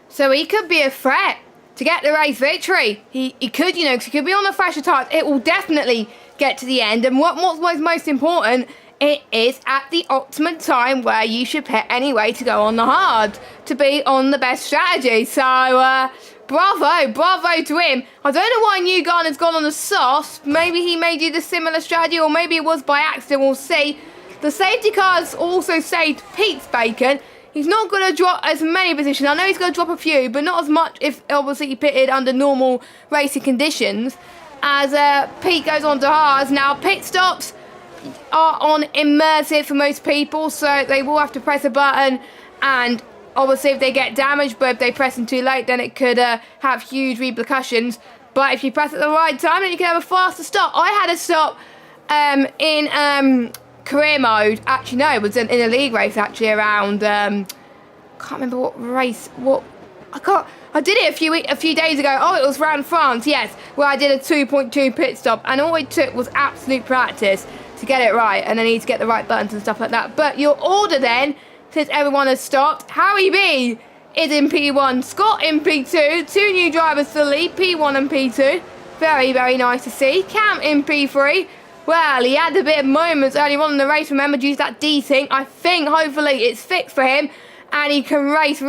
So he could be a threat to get the race victory. He could, because he could be on the fresher tyres. It will definitely get to the end. And what's most important, it is at the optimum time where you should pit anyway to go on the hard, to be on the best strategy. So bravo to him. I don't know why New Garden's gone on the soft. Maybe he made you the similar strategy, or maybe it was by accident. We'll see. The safety car's also saved Pete's bacon. He's not going to drop as many positions. I know he's going to drop a few, but not as much if obviously he pitted under normal racing conditions. As Pete goes on to hards. Now, pit stops are on immersive for most people, so they will have to press a button, and obviously if they get damaged, but if they press them too late, then it could have huge repercussions. But if you press at the right time, then you can have a faster stop. I had a stop in career mode. Actually, no, it was in a league race actually around, can't remember what race, I did it a few days ago. Oh, it was around France, yes, where I did a 2.2 pit stop, and all it took was absolute practice to get it right, and I need to get the right buttons and stuff like that. But your order then, since everyone has stopped, Harry B is in P1, Scott in P2, 2 new drivers to the lead, P1 and P2. Very, very nice to see. Cam in P3. Well, he had a bit of moments earlier on in the race, remember, due to that D-Sync. I think, hopefully, it's fixed for him, and he can race.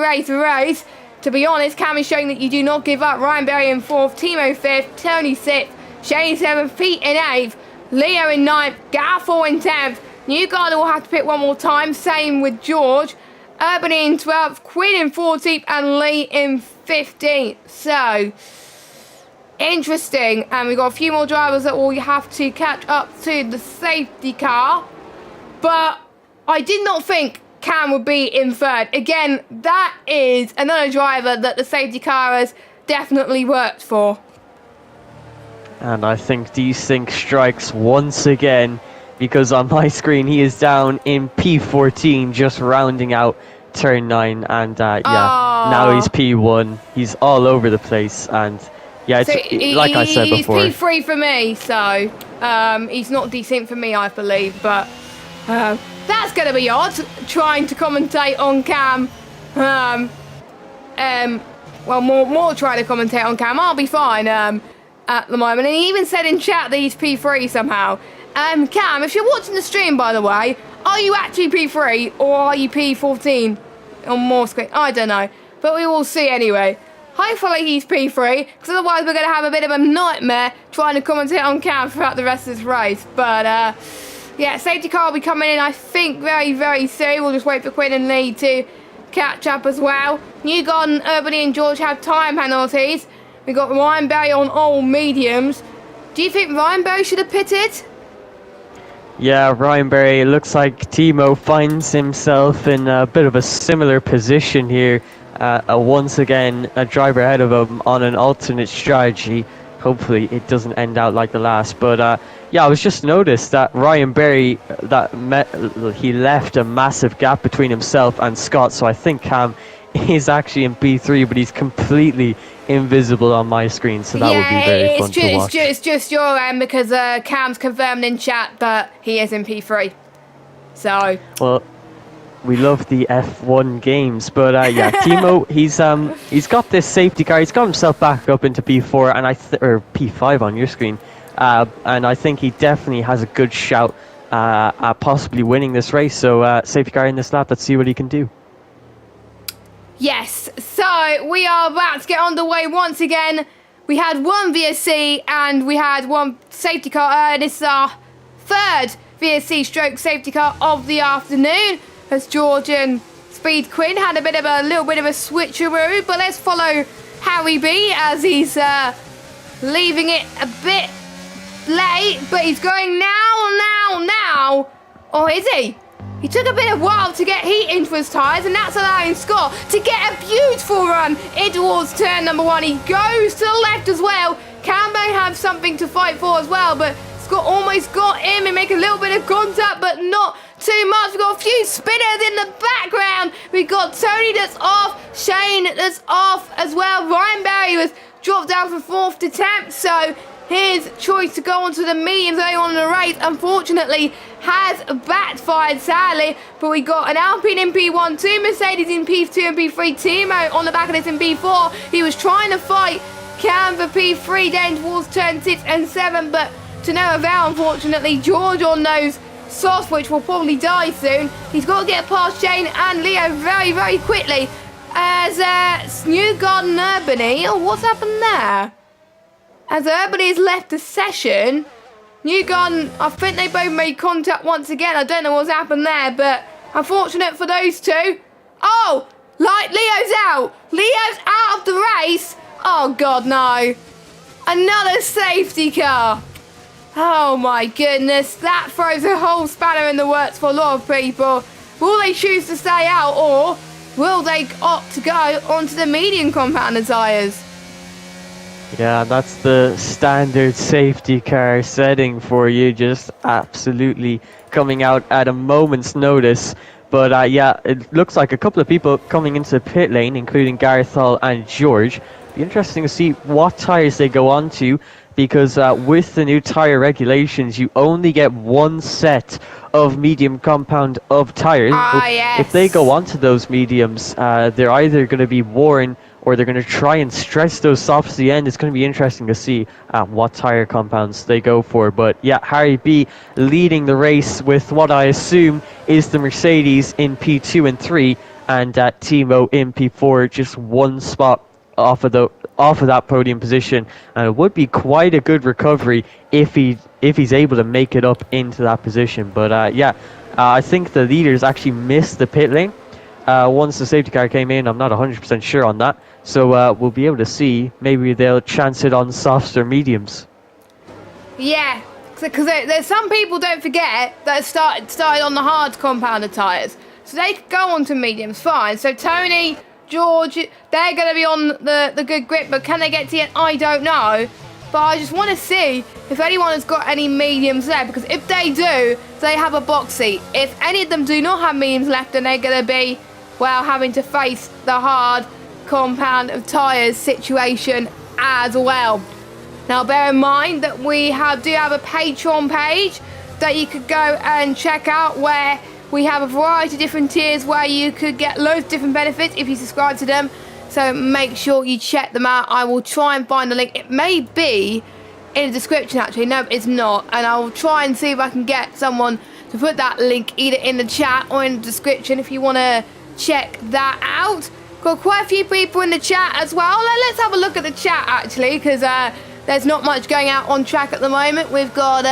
To be honest, Cam is showing that you do not give up. Ryan Berry in 4th, Timo 5th, Tony 6th, Shane 7th, Pete in 8th, Leo in 9th, Gaffel in 10th. Newgarden will have to pick one more time, same with George. Urbany in 12th, Quinn in 14th, and Lee in 15th. So, interesting. And we've got a few more drivers that will have to catch up to the safety car. But I did not think Cam would be in 3rd. Again, that is another driver that the safety car has definitely worked for. And I think D-Sync strikes once again, because on my screen he is down in P14, just rounding out turn 9, and now he's P1. He's all over the place, and yeah, it's, so like I said before. He's P3 for me, so he's not decent for me, I believe, but that's going to be odd, trying to commentate on Cam. Well, more trying to commentate on Cam. I'll be fine at the moment. And he even said in chat that he's P3 somehow. Cam, if you're watching the stream, by the way, are you actually P3 or are you P14 on more screen? I don't know, but we will see anyway. Hopefully he's P3, because otherwise we're going to have a bit of a nightmare trying to commentate on Cam throughout the rest of this race. But yeah, safety car will be coming in, I think, very, very soon. We'll just wait for Quinn and Lee to catch up as well. Newgarden, Urbany and George have time penalties. We've got Ryan Berry on all mediums. Do you think Ryan Berry should have pitted? Yeah, Ryan Berry, it looks like Timo finds himself in a bit of a similar position here. Once again, a driver ahead of him on an alternate strategy. Hopefully it doesn't end out like the last. But yeah, I was just noticed that Ryan Berry, he left a massive gap between himself and Scott. So I think Cam is actually in P3, but he's completely invisible on my screen, so that would be very fun to watch. It's just your end, because Cam's confirmed in chat that he is in P3. So, well, we love the F1 games, but yeah, Timo, he's got this safety car. He's got himself back up into P4 and or P5 on your screen, and I think he definitely has a good shout at possibly winning this race. So safety car in this lap. Let's see what he can do. Yes, so we are about to get underway once again. We had one VSC and we had one safety car. This is our 3rd VSC stroke safety car of the afternoon, as George and Speed Quinn had a little bit of a switcheroo. But let's follow Harry B as he's leaving it a bit late, but he's going now. Or is he? He took a bit of while to get heat into his tyres, and that's allowing Scott to get a beautiful run in towards turn number 1. He goes to the left as well. can may have something to fight for as well, but Scott almost got him and make a little bit of contact, but not too much. We've got a few spinners in the background. We've got Tony that's off, Shane that's off as well. Ryan Barry was dropped down for 4th attempt, so his choice to go onto the mediums early on in the race, unfortunately, has backfired sadly. But we got an Alpine in P1, 2 Mercedes in P2 and P3, Timo on the back of this in P4. He was trying to fight Cam for P3 down towards turn 6 and 7, but to no avail, unfortunately. George on those softs, which will probably die soon. He's got to get past Shane and Leo very, very quickly. As Newgarden and Urbany, oh, what's happened there? As Urbany has left the session, Newgarden, I think they both made contact once again. I don't know what's happened there, but unfortunate for those two. Oh, like Leo's out. Leo's out of the race. Oh, God, no. Another safety car. Oh, my goodness. That throws a whole spanner in the works for a lot of people. Will they choose to stay out, or will they opt to go onto the medium compounder tyres? Yeah, that's the standard safety car setting for you, just absolutely coming out at a moment's notice. But yeah, it looks like a couple of people coming into the pit lane, including Gareth Hall and George. Be interesting to see what tyres they go on to, because with the new tyre regulations, you only get one set of medium compound of tyres. Yes. If they go onto those mediums, they're either going to be worn or they're going to try and stretch those softs to the end. It's going to be interesting to see what tyre compounds they go for. But yeah, Harry B leading the race with what I assume is the Mercedes in P2 and 3, and Timo in P4, just one spot off of that podium position. And it would be quite a good recovery if he's able to make it up into that position. But yeah, I think the leaders actually missed the pit lane once the safety car came in. I'm not 100% sure on that. So we'll be able to see. Maybe they'll chance it on softs or mediums. Yeah, because there's some people, don't forget, that started on the hard compounder tyres. So they could go on to mediums, fine. So Tony, George, they're going to be on the good grip, but can they get to it? I don't know. But I just want to see if anyone has got any mediums left, because if they do, they have a box seat. If any of them do not have mediums left, then they're going to be, well, having to face the hard compound of tyres situation as well. Now, bear in mind that we do have a Patreon page that you could go and check out, where we have a variety of different tiers where you could get loads of different benefits if you subscribe to them. So make sure you check them out. I will try and find the link. It may be in the description, actually. No, it's not. And I will try and see if I can get someone to put that link either in the chat or in the description if you want to check that out. Got quite a few people in the chat as well. Let's have a look at the chat, actually, because there's not much going out on track at the moment. We've got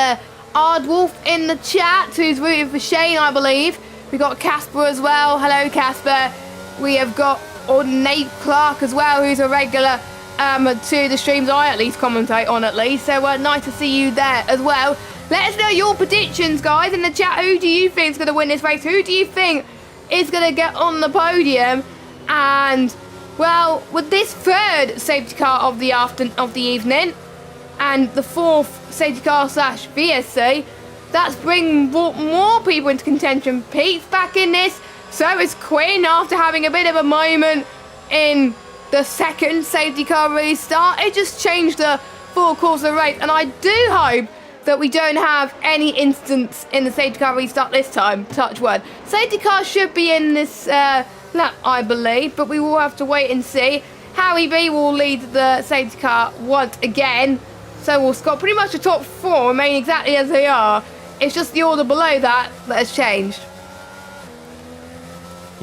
Ardwolf in the chat, who's rooting for Shane, I believe. We've got Casper as well. Hello, Casper. We have got Nate Clark as well, who's a regular to the streams I at least commentate on at least. So nice to see you there as well. Let us know your predictions, guys, in the chat. Who do you think is going to win this race? Who do you think is going to get on the podium? And, well, with this third safety car of the evening and the fourth safety car / VSC, that's bringing more people into contention. Pete's back in this, so is Quinn after having a bit of a moment in the second safety car restart. It just changed the full course of the race, and I do hope that we don't have any instance in the safety car restart this time. Touch wood. Safety car should be in this lap, I believe, but we will have to wait and see. Harry B will lead the safety car once again, so we'll Scott. Pretty much the top 4 remain exactly as they are. It's just the order below that has changed.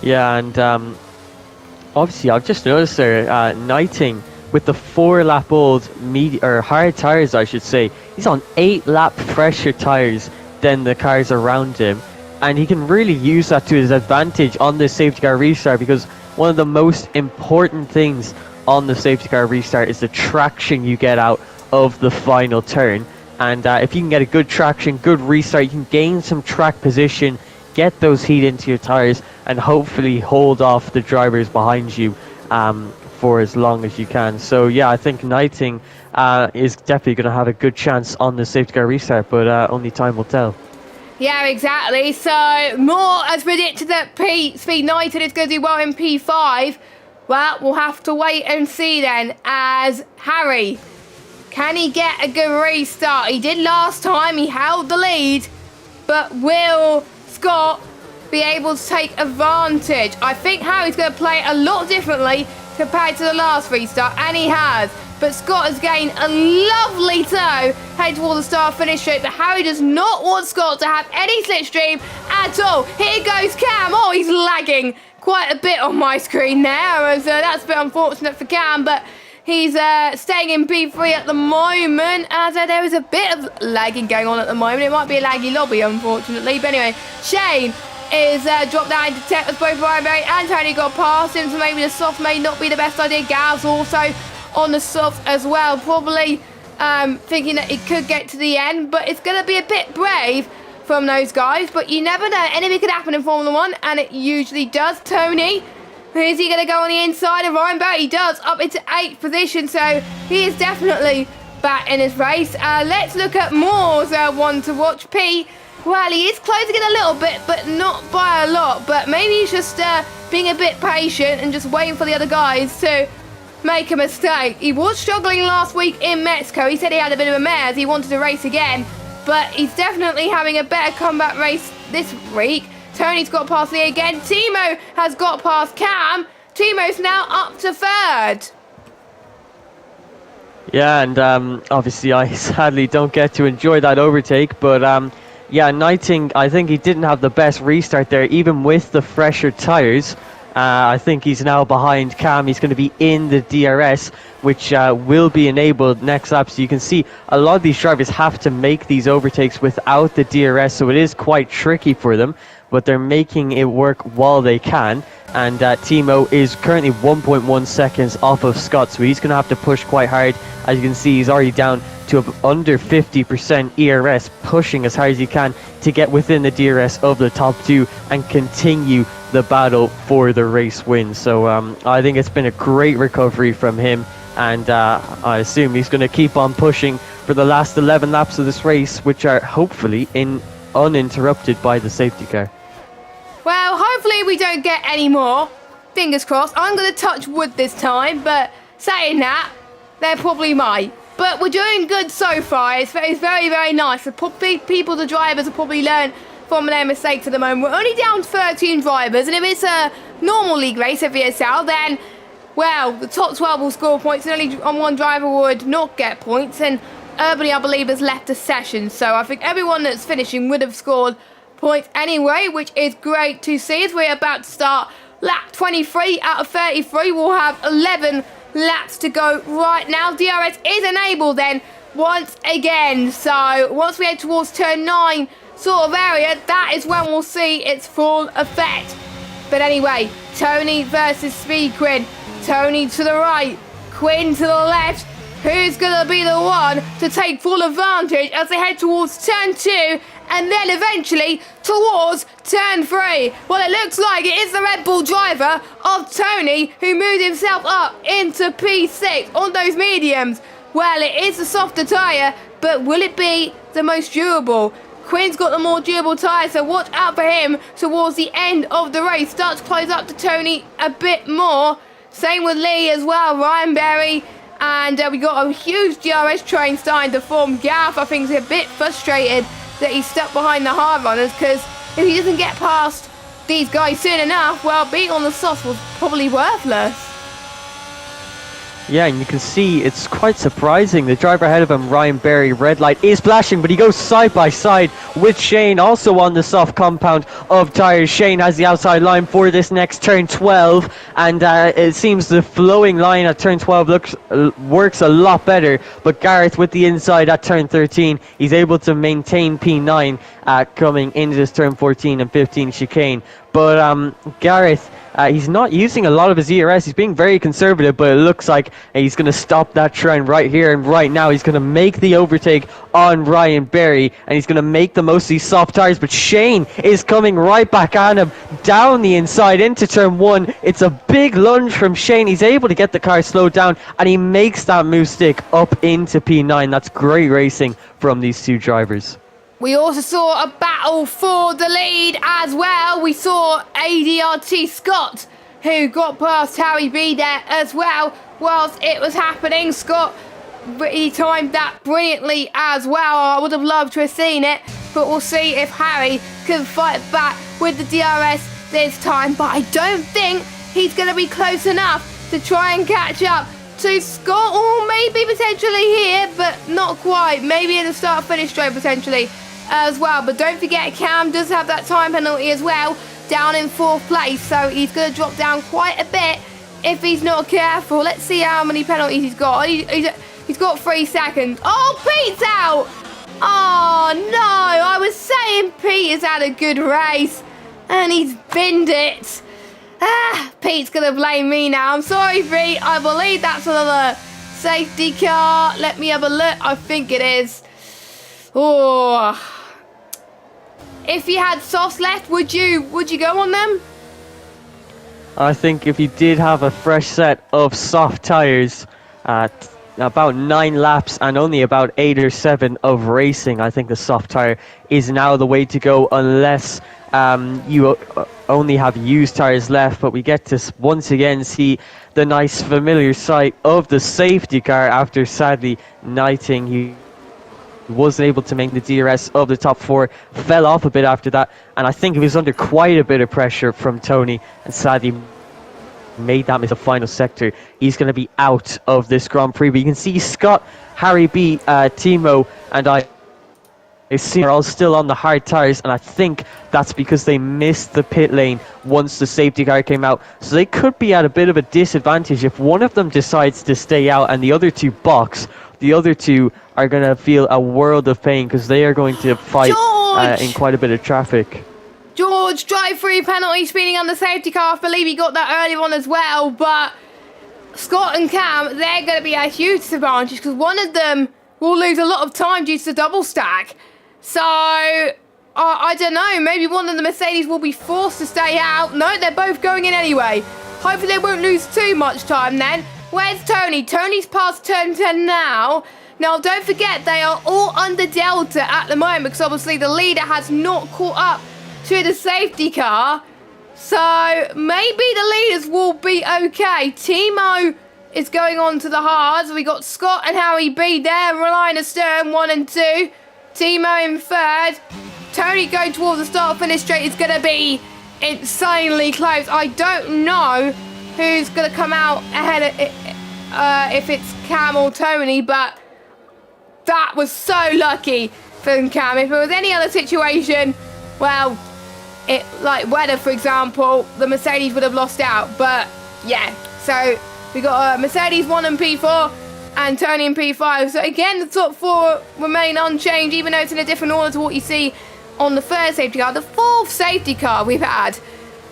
Yeah, and obviously I've just noticed there, Knighting with the 4-lap old hard tyres, I should say. He's on 8-lap fresher tyres than the cars around him, and he can really use that to his advantage on this safety car restart, because one of the most important things on the safety car restart is the traction you get out of the final turn. And if you can get a good traction, good restart, you can gain some track position, get those heat into your tyres, and hopefully hold off the drivers behind you for as long as you can. So yeah, I think Knighting is definitely going to have a good chance on the safety car restart, but only time will tell. Yeah, exactly. So Moore has predicted that Speed Knighted is going to do well in P5. Well, we'll have to wait and see then. As Harry, can he get a good restart? He did last time. He held the lead. But will Scott be able to take advantage? I think Harry's going to play a lot differently compared to the last restart, and he has. But Scott has gained a lovely toe heading towards the start-finish straight. But Harry does not want Scott to have any slipstream at all. Here goes Cam. Oh, he's lagging quite a bit on my screen there. As, that's a bit unfortunate for Cam, but he's staying in P3 at the moment. As there is a bit of lagging going on at the moment. It might be a laggy lobby, unfortunately. But anyway, Shane is dropped down into 10th as both Ryan Berry and Tony got past him, so maybe the soft may not be the best idea. Gav's also on the soft as well, probably thinking that it could get to the end, but it's going to be a bit brave from those guys. But you never know, anything could happen in Formula 1, and it usually does. Tony, is he going to go on the inside of Ryan Berry? He does, up into 8th position, so he is definitely back in his race. Let's look at Moore's one to watch. P, well, he is closing it a little bit, but not by a lot. But maybe he's just being a bit patient and just waiting for the other guys to make a mistake. He was struggling last week in Mexico. He said he had a bit of a mare as he wanted to race again, but he's definitely having a better comeback race this week. Tony's got past Lee again. Timo has got past Cam. Timo's now up to 3rd. Yeah, and obviously I sadly don't get to enjoy that overtake, but yeah, Knighting, I think he didn't have the best restart there, even with the fresher tyres. I think he's now behind Cam. He's going to be in the DRS, which will be enabled next lap. So you can see a lot of these drivers have to make these overtakes without the DRS, so it is quite tricky for them, but they're making it work while they can. And Timo is currently 1.1 seconds off of Scott, so he's going to have to push quite hard. As you can see, he's already down to under 50% ERS, pushing as hard as he can to get within the DRS of the top 2 and continue the battle for the race win. So I think it's been a great recovery from him, and I assume he's going to keep on pushing for the last 11 laps of this race, which are hopefully uninterrupted by the safety car. Well, hopefully we don't get any more. Fingers crossed. I'm going to touch wood this time, but saying that, there probably might. But we're doing good so far. It's very, very nice. The drivers have probably learned from their mistakes at the moment. We're only down 13 drivers, and if it's a normal league race at VSL, then, well, the top 12 will score points, and only one driver would not get points. And Urbany, I believe, has left the session, so I think everyone that's finishing would have scored points anyway, which is great to see. As we're about to start lap 23 out of 33, we'll have 11 laps to go right now. DRS is enabled then once again, so once we head towards turn 9 sort of area, that is when we'll see its full effect. But anyway, Tony versus Speed Quinn. Tony to the right, Quinn to the left. Who's going to be the one to take full advantage as they head towards turn 2 and then eventually towards turn 3? Well, it looks like it is the Red Bull driver of Tony who moved himself up into P6 on those mediums. Well, it is the softer tyre, but will it be the most durable? Quinn's got the more durable tyre, so watch out for him towards the end of the race. Starts to close up to Tony a bit more. Same with Lee as well, Ryan Berry. And we got a huge DRS train starting to form. Gav, I think, is a bit frustrated that he's stuck behind the hard runners, because if he doesn't get past these guys soon enough, well, being on the soft was probably worthless. Yeah, and you can see it's quite surprising. The driver ahead of him, Ryan Berry, red light is flashing, but he goes side by side with Shane, also on the soft compound of tyres. Shane has the outside line for this next turn 12, and it seems the flowing line at turn 12 works a lot better. But Gareth with the inside at turn 13, he's able to maintain P9 coming into this turn 14 and 15 chicane. But Gareth, He's not using a lot of his ERS. He's being very conservative, but it looks like he's going to stop that trend right here and right now. He's going to make the overtake on Ryan Berry, and he's going to make the most of these soft tires. But Shane is coming right back at him down the inside into turn 1. It's a big lunge from Shane. He's able to get the car slowed down, and he makes that move stick up into P9. That's great racing from these two drivers. We also saw a battle for the lead as well. We saw ADRT Scott, who got past Harry B there as well. Whilst it was happening, Scott, he timed that brilliantly as well. I would have loved to have seen it, but we'll see if Harry can fight back with the DRS this time. But I don't think he's going to be close enough to try and catch up to Scott, or maybe potentially here, but not quite. Maybe in the start-finish straight potentially as well. But don't forget, Cam does have that time penalty as well, down in 4th place, so he's going to drop down quite a bit if he's not careful. Let's see how many penalties he's got. He's got 3 seconds. Oh, Pete's out! Oh no, I was saying Pete has had a good race and he's binned it. Pete's going to blame me now. I'm sorry, Pete. I believe that's another safety car. Let me have a look. I think it is. Oh, if you had softs left, would you go on them? I think if you did have a fresh set of soft tires at about 9 laps and only about 8 or 7 of racing, I think the soft tire is now the way to go, unless you only have used tires left. But we get to once again see the nice familiar sight of the safety car after sadly knighting. He wasn't able to make the DRS of the top 4, fell off a bit after that, and I think he was under quite a bit of pressure from Tony, and sadly made that miss the final sector. He's going to be out of this Grand Prix. But you can see Scott, Harry B, Timo, and I are all still on the hard tires, and I think that's because they missed the pit lane once the safety car came out. So they could be at a bit of a disadvantage if one of them decides to stay out and the other two box. The other two are going to feel a world of pain because they are going to fight in quite a bit of traffic. George, drive-through penalty, speeding on the safety car. I believe he got that earlier on as well, but Scott and Cam, they're going to be a huge disadvantage because one of them will lose a lot of time due to the double stack. So, I don't know, maybe one of the Mercedes will be forced to stay out. No, they're both going in anyway. Hopefully they won't lose too much time then. Where's Tony? Tony's past turn 10 now. Now, don't forget, they are all under Delta at the moment because obviously the leader has not caught up to the safety car. So, maybe the leaders will be okay. Timo is going on to the hards. We got Scott and Harry B there, relying astern, 1 and 2. Timo in 3rd. Tony going towards the start-finish straight is going to be insanely close. I don't know who's going to come out ahead of it, if it's Cam or Tony, but that was so lucky for Cam. If it was any other situation, well, like weather, for example, the Mercedes would have lost out. But yeah, so we got Mercedes 1 and P4 and Tony in P5. So again, the top 4 remain unchanged, even though it's in a different order to what you see on the 3rd safety car. The 4th safety car we've had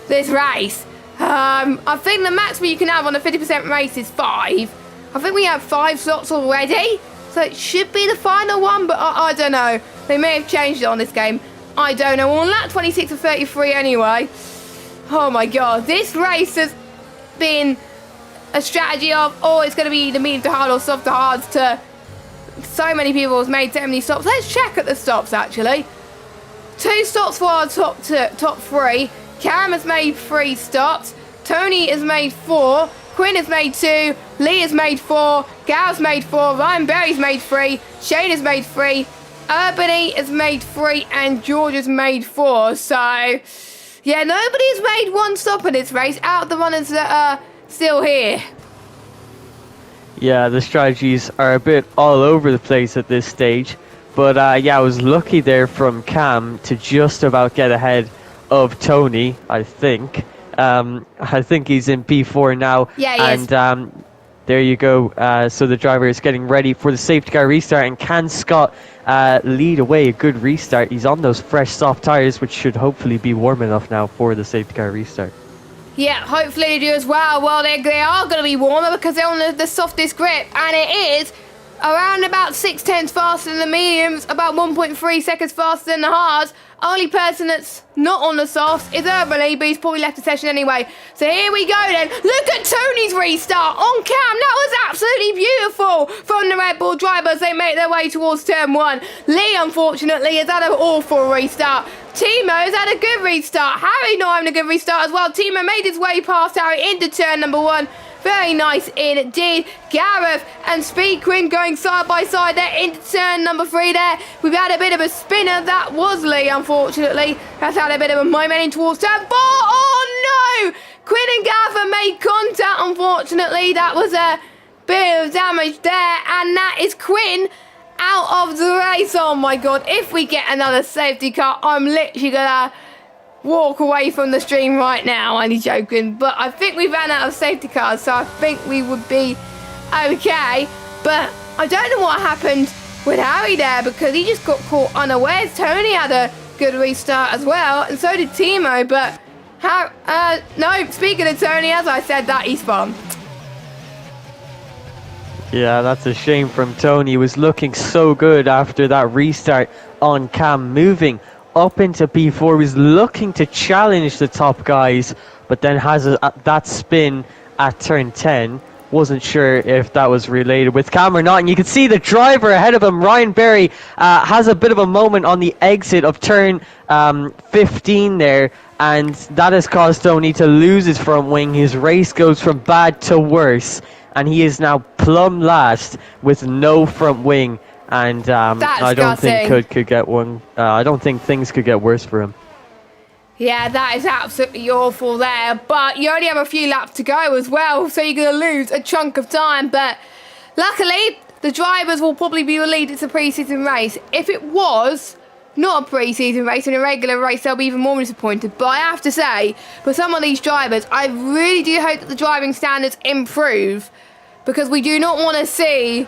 this race. I think the maximum you can have on a 50% race is 5. I think we have 5 slots already, so it should be the final one, but I don't know. They may have changed it on this game. I don't know. On lap 26 of 33 anyway. Oh my god, this race has been a strategy of, it's going to be the medium to hard or soft to hards to so many people have made so many stops. Let's check at the stops actually. 2 stops for our top 3. Cam has made 3 stops. Tony has made 4. Quinn has made 2. Lee has made 4. Gal's made 4. Ryan Berry's made 3. Shane has made 3. Urbany has made 3. And George has made 4. So, yeah, nobody's made 1 stop in this race out of the runners that are still here. Yeah, the strategies are a bit all over the place at this stage. But yeah, I was lucky there from Cam to just about get ahead of Tony, I think. I think he's in P4 now. Yeah, he is. And there you go. So the driver is getting ready for the safety car restart. And can Scott lead away a good restart? He's on those fresh soft tires, which should hopefully be warm enough now for the safety car restart. Yeah, hopefully they do as well. Well, they are going to be warmer because they're on the softest grip, and it is around about 6/10 faster than the mediums, about 1.3 seconds faster than the hards. Only person that's not on the softs is Urban, but he's probably left the session anyway. So here we go then. Look at Tony's restart on cam. That was absolutely beautiful from the Red Bull drivers. They make their way towards turn 1. Lee, unfortunately, has had an awful restart. Timo's had a good restart. Harry not having a good restart as well. Timo made his way past Harry into turn number 1. Very nice indeed. Gareth and Speedquin going side by side there into turn number 3 there. We've had a bit of a spinner. That was Lee, unfortunately. Has had a bit of a moment in towards turn 4. Oh no! Quinn and Gareth have made contact, unfortunately. That was a bit of damage there. And that is Quinn out of the race. Oh my god. If we get another safety car, I'm literally gonna walk away from the stream right now. Only joking, but I think we ran out of safety cars, so I think we would be okay. But I don't know what happened with Harry there, because he just got caught unawares. Tony had a good restart as well, and so did Timo. But no, speaking of Tony, as I said, that he spun. Yeah, that's a shame from Tony. He was looking so good after that restart on cam, moving up into P4, was looking to challenge the top guys, but then has that spin at turn 10. Wasn't sure if that was related with Cam or not, and you can see the driver ahead of him, Ryan Berry, has a bit of a moment on the exit of turn 15 there, and that has caused Tony to lose his front wing. His race goes from bad to worse, and he is now plumb last with no front wing. And I don't think could get one. I don't think things could get worse for him. Yeah, that is absolutely awful there. But you only have a few laps to go as well, so you're going to lose a chunk of time. But luckily, the drivers will probably be relieved it's a pre-season race. If it was not a pre-season race and a regular race, they'll be even more disappointed. But I have to say, for some of these drivers, I really do hope that the driving standards improve, because we do not want to see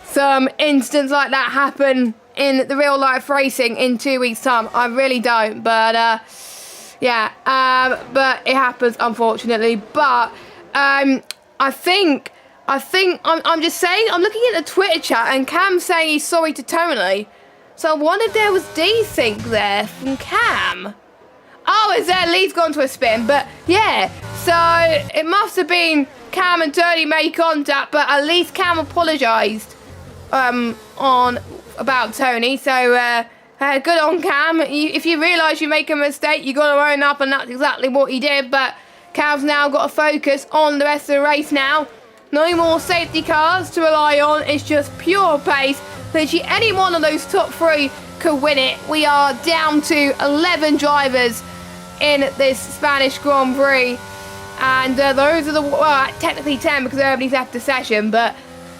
some instance like that happen in the real life racing in 2 weeks' time. I really don't, but but it happens, unfortunately. But I'm just saying, I'm looking at the Twitter chat and Cam's saying he's sorry to Tony. So I wondered if there was desync there from Cam. Oh, is there? Lee's gone to a spin, but yeah. So it must have been Cam and Tony made contact, but at least Cam apologised on about Tony. So good on Cam. If you realise you make a mistake, you got to own up, and that's exactly what he did. But Cam's now got to focus on the rest of the race now. No more safety cars to rely on. It's just pure pace. Literally any one of those top 3 could win it. We are down to 11 drivers in this Spanish Grand Prix, and those are the technically 10 because everybody's left the session, but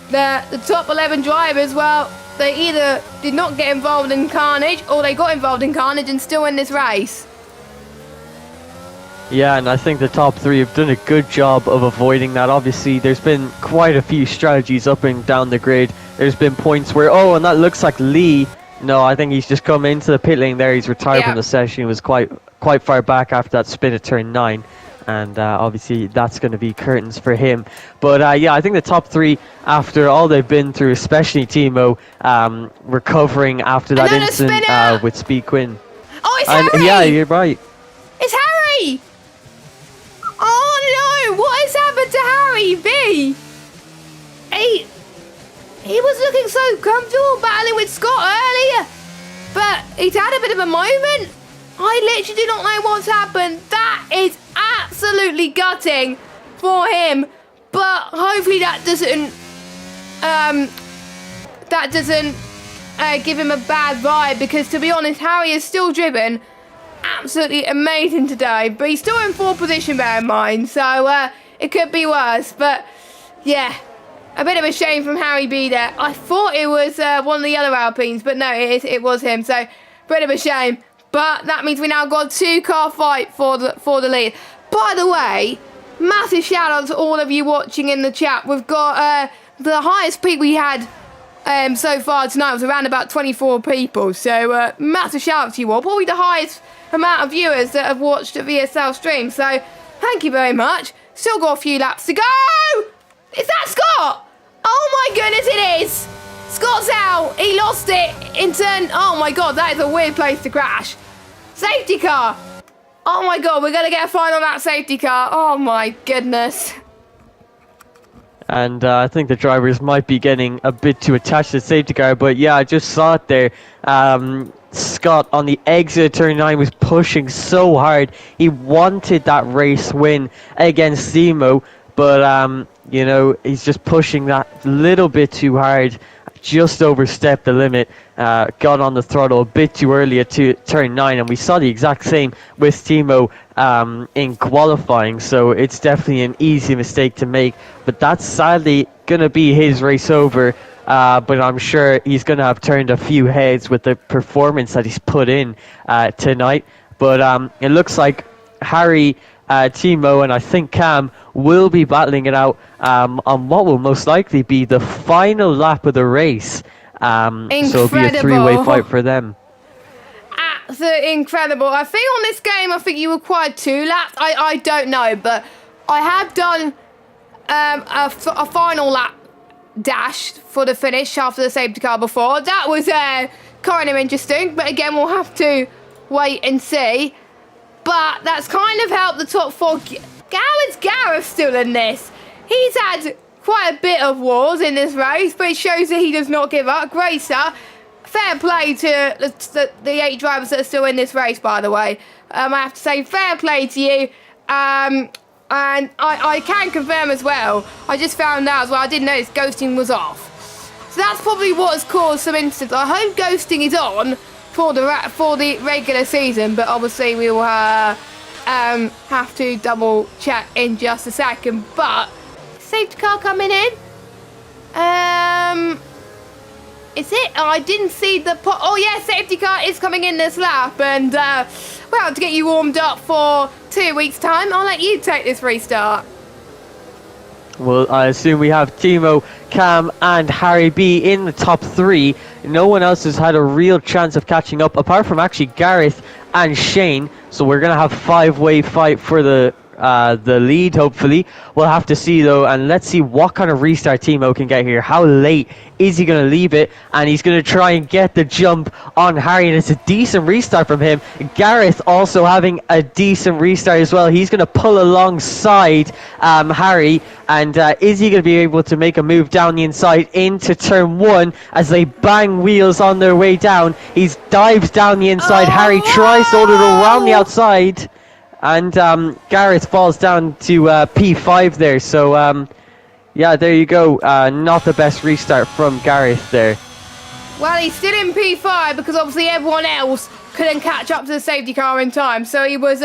the top 11 drivers, well, they either did not get involved in carnage or they got involved in carnage and still in this race. Yeah, and I think the top 3 have done a good job of avoiding that. Obviously, there's been quite a few strategies up and down the grid. There's been points where, and that looks like Lee. No, I think he's just come into the pit lane there. He's retired from the session. He was quite far back after that spin at turn 9. And obviously that's going to be curtains for him. But I think the top 3, after all they've been through, especially Timo, recovering after that incident with Speed Quinn. Oh, it's Harry! Yeah, you're right. It's Harry! Oh no, what has happened to Harry B? He was looking so comfortable battling with Scott earlier, but he's had a bit of a moment. I literally do not know what's happened. That is absolutely gutting for him, but hopefully that doesn't give him a bad vibe, because to be honest, Harry is still driven absolutely amazing today, but he's still in 4th position, bear in mind, so it could be worse. But yeah, a bit of a shame from Harry B there. I thought it was one of the other Alpines, but no, it was him, so bit of a shame. But that means we now got a 2-car fight for the lead. By the way, massive shout out to all of you watching in the chat. We've got the highest peak we had so far tonight was around about 24 people. So massive shout out to you all. Probably the highest amount of viewers that have watched a VSL stream. So Thank you very much. Still got a few laps to go. Is that Scott? Oh my goodness, it is. Scott's out. He lost it in turn. Oh my God, that is a weird place to crash. Safety car. Oh my God, we're going to get a final lap safety car. Oh my goodness. And I think the drivers might be getting a bit too attached to the safety car. But yeah, I just saw it there. Scott on the exit of turn 9 was pushing so hard. He wanted that race win against Simo. But, you know, he's just pushing that little bit too hard. Just overstepped the limit, got on the throttle a bit too early at turn 9, and we saw the exact same with Timo in qualifying, so it's definitely an easy mistake to make, but that's sadly going to be his race over, but I'm sure he's going to have turned a few heads with the performance that he's put in tonight, but it looks like Harry, Timo and I think Cam will be battling it out on what will most likely be the final lap of the race. So it'll be a three-way fight for them. Absolutely incredible. I think on this game, I think you required 2 laps. I don't know, but I have done a final lap dash for the finish after the safety car before. That was kind of interesting, but again, we'll have to wait and see. But that's kind of helped the top 4. Gareth's still in this. He's had quite a bit of wars in this race, but it shows that he does not give up. Great stuff. Fair play to the 8 drivers that are still in this race, by the way. I have to say, fair play to you. And I can confirm as well, I just found out as well, I didn't notice ghosting was off. So that's probably what has caused some incidents. I hope ghosting is on for the regular season, but obviously we will have to double check in just a second. But safety car coming in. Is it? Oh, I didn't see the oh yeah, safety car is coming in this lap, and well, to get you warmed up for 2 weeks' time, I'll let you take this restart. Well, I assume we have Timo, Cam and Harry B in the top 3. No one else has had a real chance of catching up, apart from actually Gareth and Shane. So we're going to have 5-way fight for the lead, hopefully. We'll have to see, though, and let's see what kind of restart Timo can get here. How late is he going to leave it? And he's going to try and get the jump on Harry, and it's a decent restart from him. Gareth also having a decent restart as well. He's going to pull alongside Harry, and is he going to be able to make a move down the inside into turn 1 as they bang wheels on their way down? He dives down the inside. Harry tries to hold it around the outside. And Gareth falls down to P5 there. So, yeah, there you go. Not the best restart from Gareth there. Well, he's still in P5 because obviously everyone else couldn't catch up to the safety car in time. So he was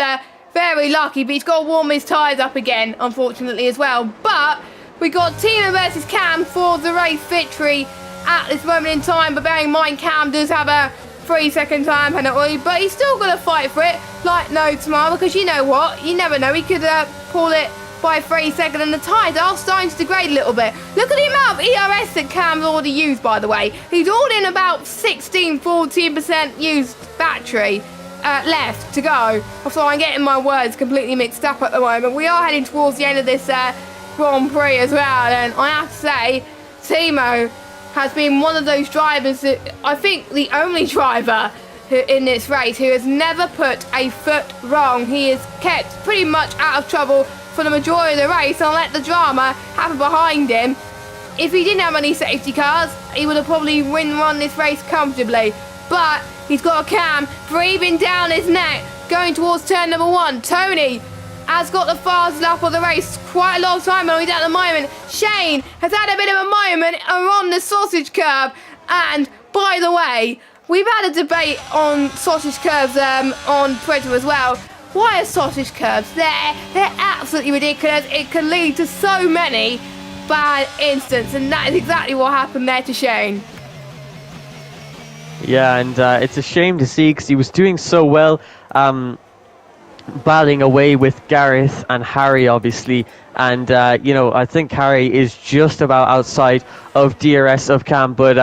very lucky, but he's got to warm his tyres up again, unfortunately, as well. But we got Timo versus Cam for the race victory at this moment in time. But bearing in mind, Cam does have a 3-second time penalty, but he's still got to fight for it like no tomorrow, because you know what, you never know, he could pull it by 3 seconds, and the tyres are starting to degrade a little bit. Look at the amount of ERS that Cam's already used, by the way. He's already in about 14% used battery left to go. So I'm getting my words completely mixed up at the moment. We are heading towards the end of this Grand Prix as well, and I have to say, Timo has been one of those drivers that, I think the only driver in this race who has never put a foot wrong. He is kept pretty much out of trouble for the majority of the race and let the drama happen behind him. If he didn't have any safety cars, he would have probably won this race comfortably. But he's got a Cam breathing down his neck, going towards turn number 1. Tony has got the fastest lap of the race, quite a long time on at the moment. Shane has had a bit of a moment around the sausage curb, and by the way, we've had a debate on sausage curbs on Twitter as well. Why are sausage curbs there? They're absolutely ridiculous. It can lead to so many bad incidents, and that is exactly what happened there to Shane. Yeah, and it's a shame to see, because he was doing so well, battling away with Gareth and Harry, obviously, and you know, I think Harry is just about outside of DRS of Cam, but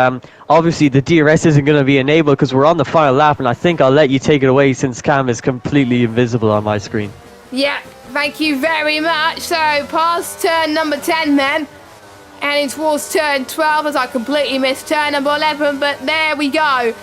obviously the DRS isn't going to be enabled because we're on the final lap, and I think I'll let you take it away since Cam is completely invisible on my screen. Yeah, thank you very much. So, past turn number 10 then. Heading towards turn 12 as I completely missed turn number 11, but there we go.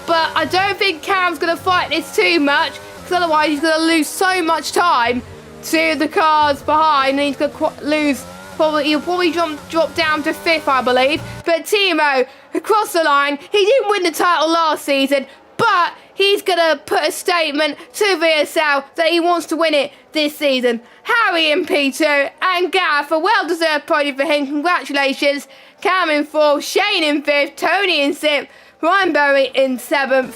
But I don't think Cam's going to fight this too much, because otherwise he's going to lose so much time to the cars behind, and he's going to lose, he'll probably drop down to 5th, I believe. But Timo, across the line, he didn't win the title last season, but he's going to put a statement to VSL that he wants to win it this season. Harry in P2 and Gareth, a well-deserved podium for him. Congratulations. Cam in 4th, Shane in 5th, Tony in 6th, Ryan Berry in 7th,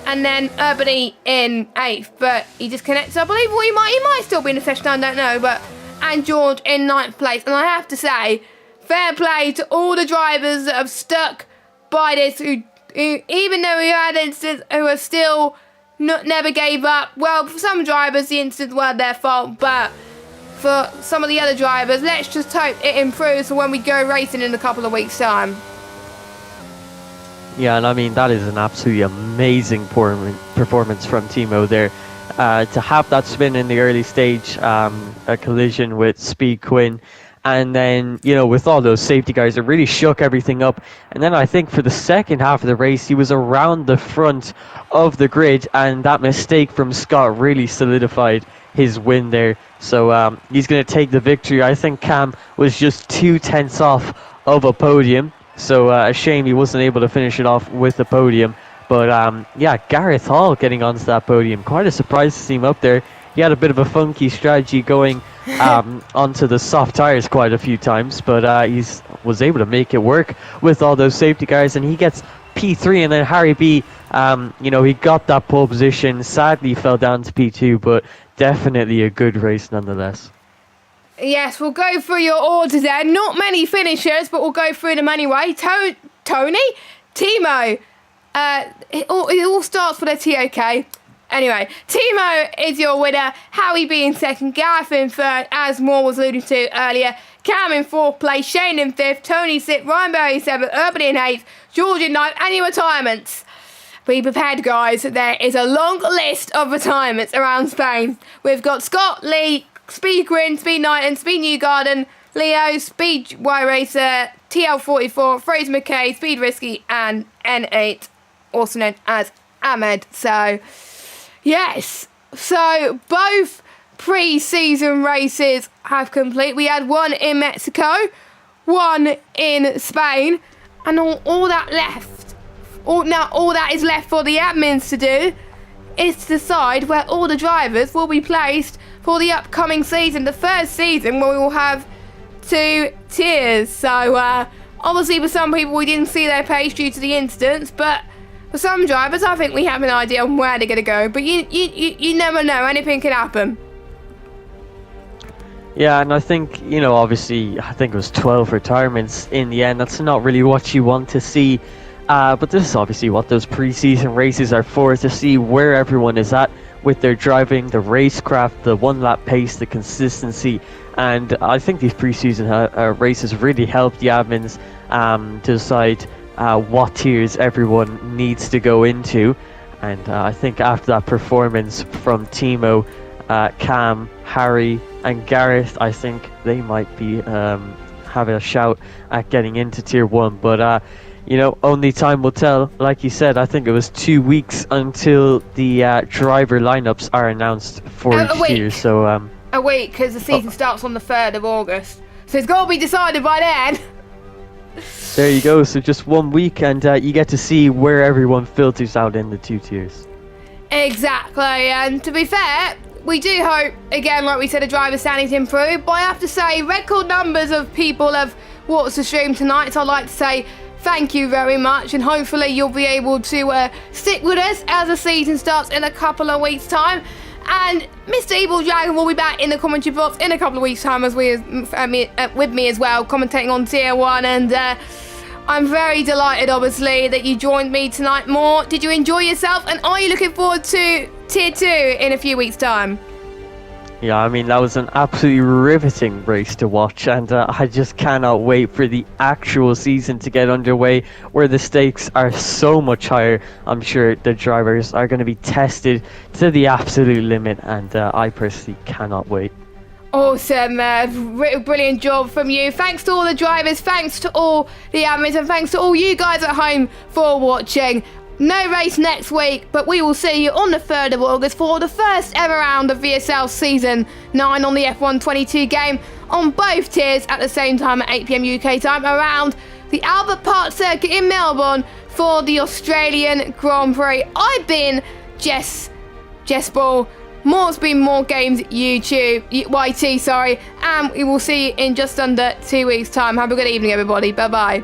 and then Urbany in 8th. But he disconnects, I believe. Well, he might still be in the session, I don't know. But and George in 9th place. And I have to say, fair play to all the drivers that have stuck by this, who even though we had incidents, who are still never gave up. Well, for some drivers, the incidents weren't their fault, but for some of the other drivers, let's just hope it improves for when we go racing in a couple of weeks' time. Yeah, and I mean, that is an absolutely amazing performance from Timo there. To have that spin in the early stage, a collision with Speed Quinn, and then, you know, with all those safety guys, it really shook everything up. And then I think for the second half of the race, he was around the front of the grid, and that mistake from Scott really solidified his win there. So he's going to take the victory. I think Cam was just 2/10 off of a podium. So a shame he wasn't able to finish it off with the podium. But yeah, Gareth Hall getting onto that podium. Quite a surprise to see him up there. He had a bit of a funky strategy going onto the soft tires quite a few times, but he was able to make it work with all those safety cars, and he gets P3. And then Harry B, you know, he got that pole position, sadly fell down to P2, but definitely a good race nonetheless. Yes, we'll go through your orders there. Not many finishers, but we'll go through them anyway. Tony, Timo, it all starts with a T, okay? Anyway, Timo is your winner, Howie B in 2nd, Gareth in 3rd, as Moore was alluding to earlier, Cam in 4th place, Shane in 5th, Tony 6th, Ryan Berry in 7th, Urban in 8th, George in 9th, and your retirements. Be prepared, guys, there is a long list of retirements around Spain. We've got Scott Lee, Speed Grin, Speed Knighton, Speed Newgarden, Leo, Speed Y Racer, TL44, Fraser McKay, Speed Risky, and N8, also known as Ahmed. So, yes, so both pre-season races have complete. We had one in Mexico, one in Spain, and all that left, all that is left for the admins to do is to decide where all the drivers will be placed for the upcoming season, the first season where we will have 2 tiers. So obviously for some people we didn't see their page due to the incidents, but for some drivers I think we have an idea on where they're going to go. But you never know, anything can happen. Yeah, and I think, you know, obviously I think it was 12 retirements in the end. That's not really what you want to see, but this is obviously what those pre-season races are for, to see where everyone is at with their driving, the racecraft, the one-lap pace, the consistency. And I think these pre-season races really help the admins to decide what tiers everyone needs to go into. And I think after that performance from Timo, Cam, Harry and Gareth, I think they might be having a shout at getting into tier 1. But you know, only time will tell. Like you said, I think it was 2 weeks until the driver lineups are announced for each tier. So a week, because the season starts on the 3rd of August. So it's got to be decided by then. There you go. So just 1 week, and you get to see where everyone filters out in the 2 tiers. Exactly. And to be fair, we do hope, again, like we said, the driver standings improve. But I have to say, record numbers of people have watched the stream tonight. So I'd like to say thank you very much, and hopefully you'll be able to stick with us as the season starts in a couple of weeks' time. And Mr. Evil Dragon will be back in the commentary box in a couple of weeks' time, as with me as well, commentating on Tier 1. And I'm very delighted, obviously, that you joined me tonight. More, did you enjoy yourself? And are you looking forward to Tier 2 in a few weeks' time? Yeah, I mean, that was an absolutely riveting race to watch, and I just cannot wait for the actual season to get underway, where the stakes are so much higher. I'm sure the drivers are going to be tested to the absolute limit, and I personally cannot wait. Awesome, brilliant job from you. Thanks to all the drivers, thanks to all the admins, and thanks to all you guys at home for watching. No race next week, but we will see you on the 3rd of August for the first ever round of VSL Season 9 on the F1 22 game on both tiers at the same time at 8 PM UK time around the Albert Park circuit in Melbourne for the Australian Grand Prix. I've been Jess Ball. More's been More Games YouTube, YT, sorry, and we will see you in just under 2 weeks' time. Have a good evening, everybody. Bye-bye.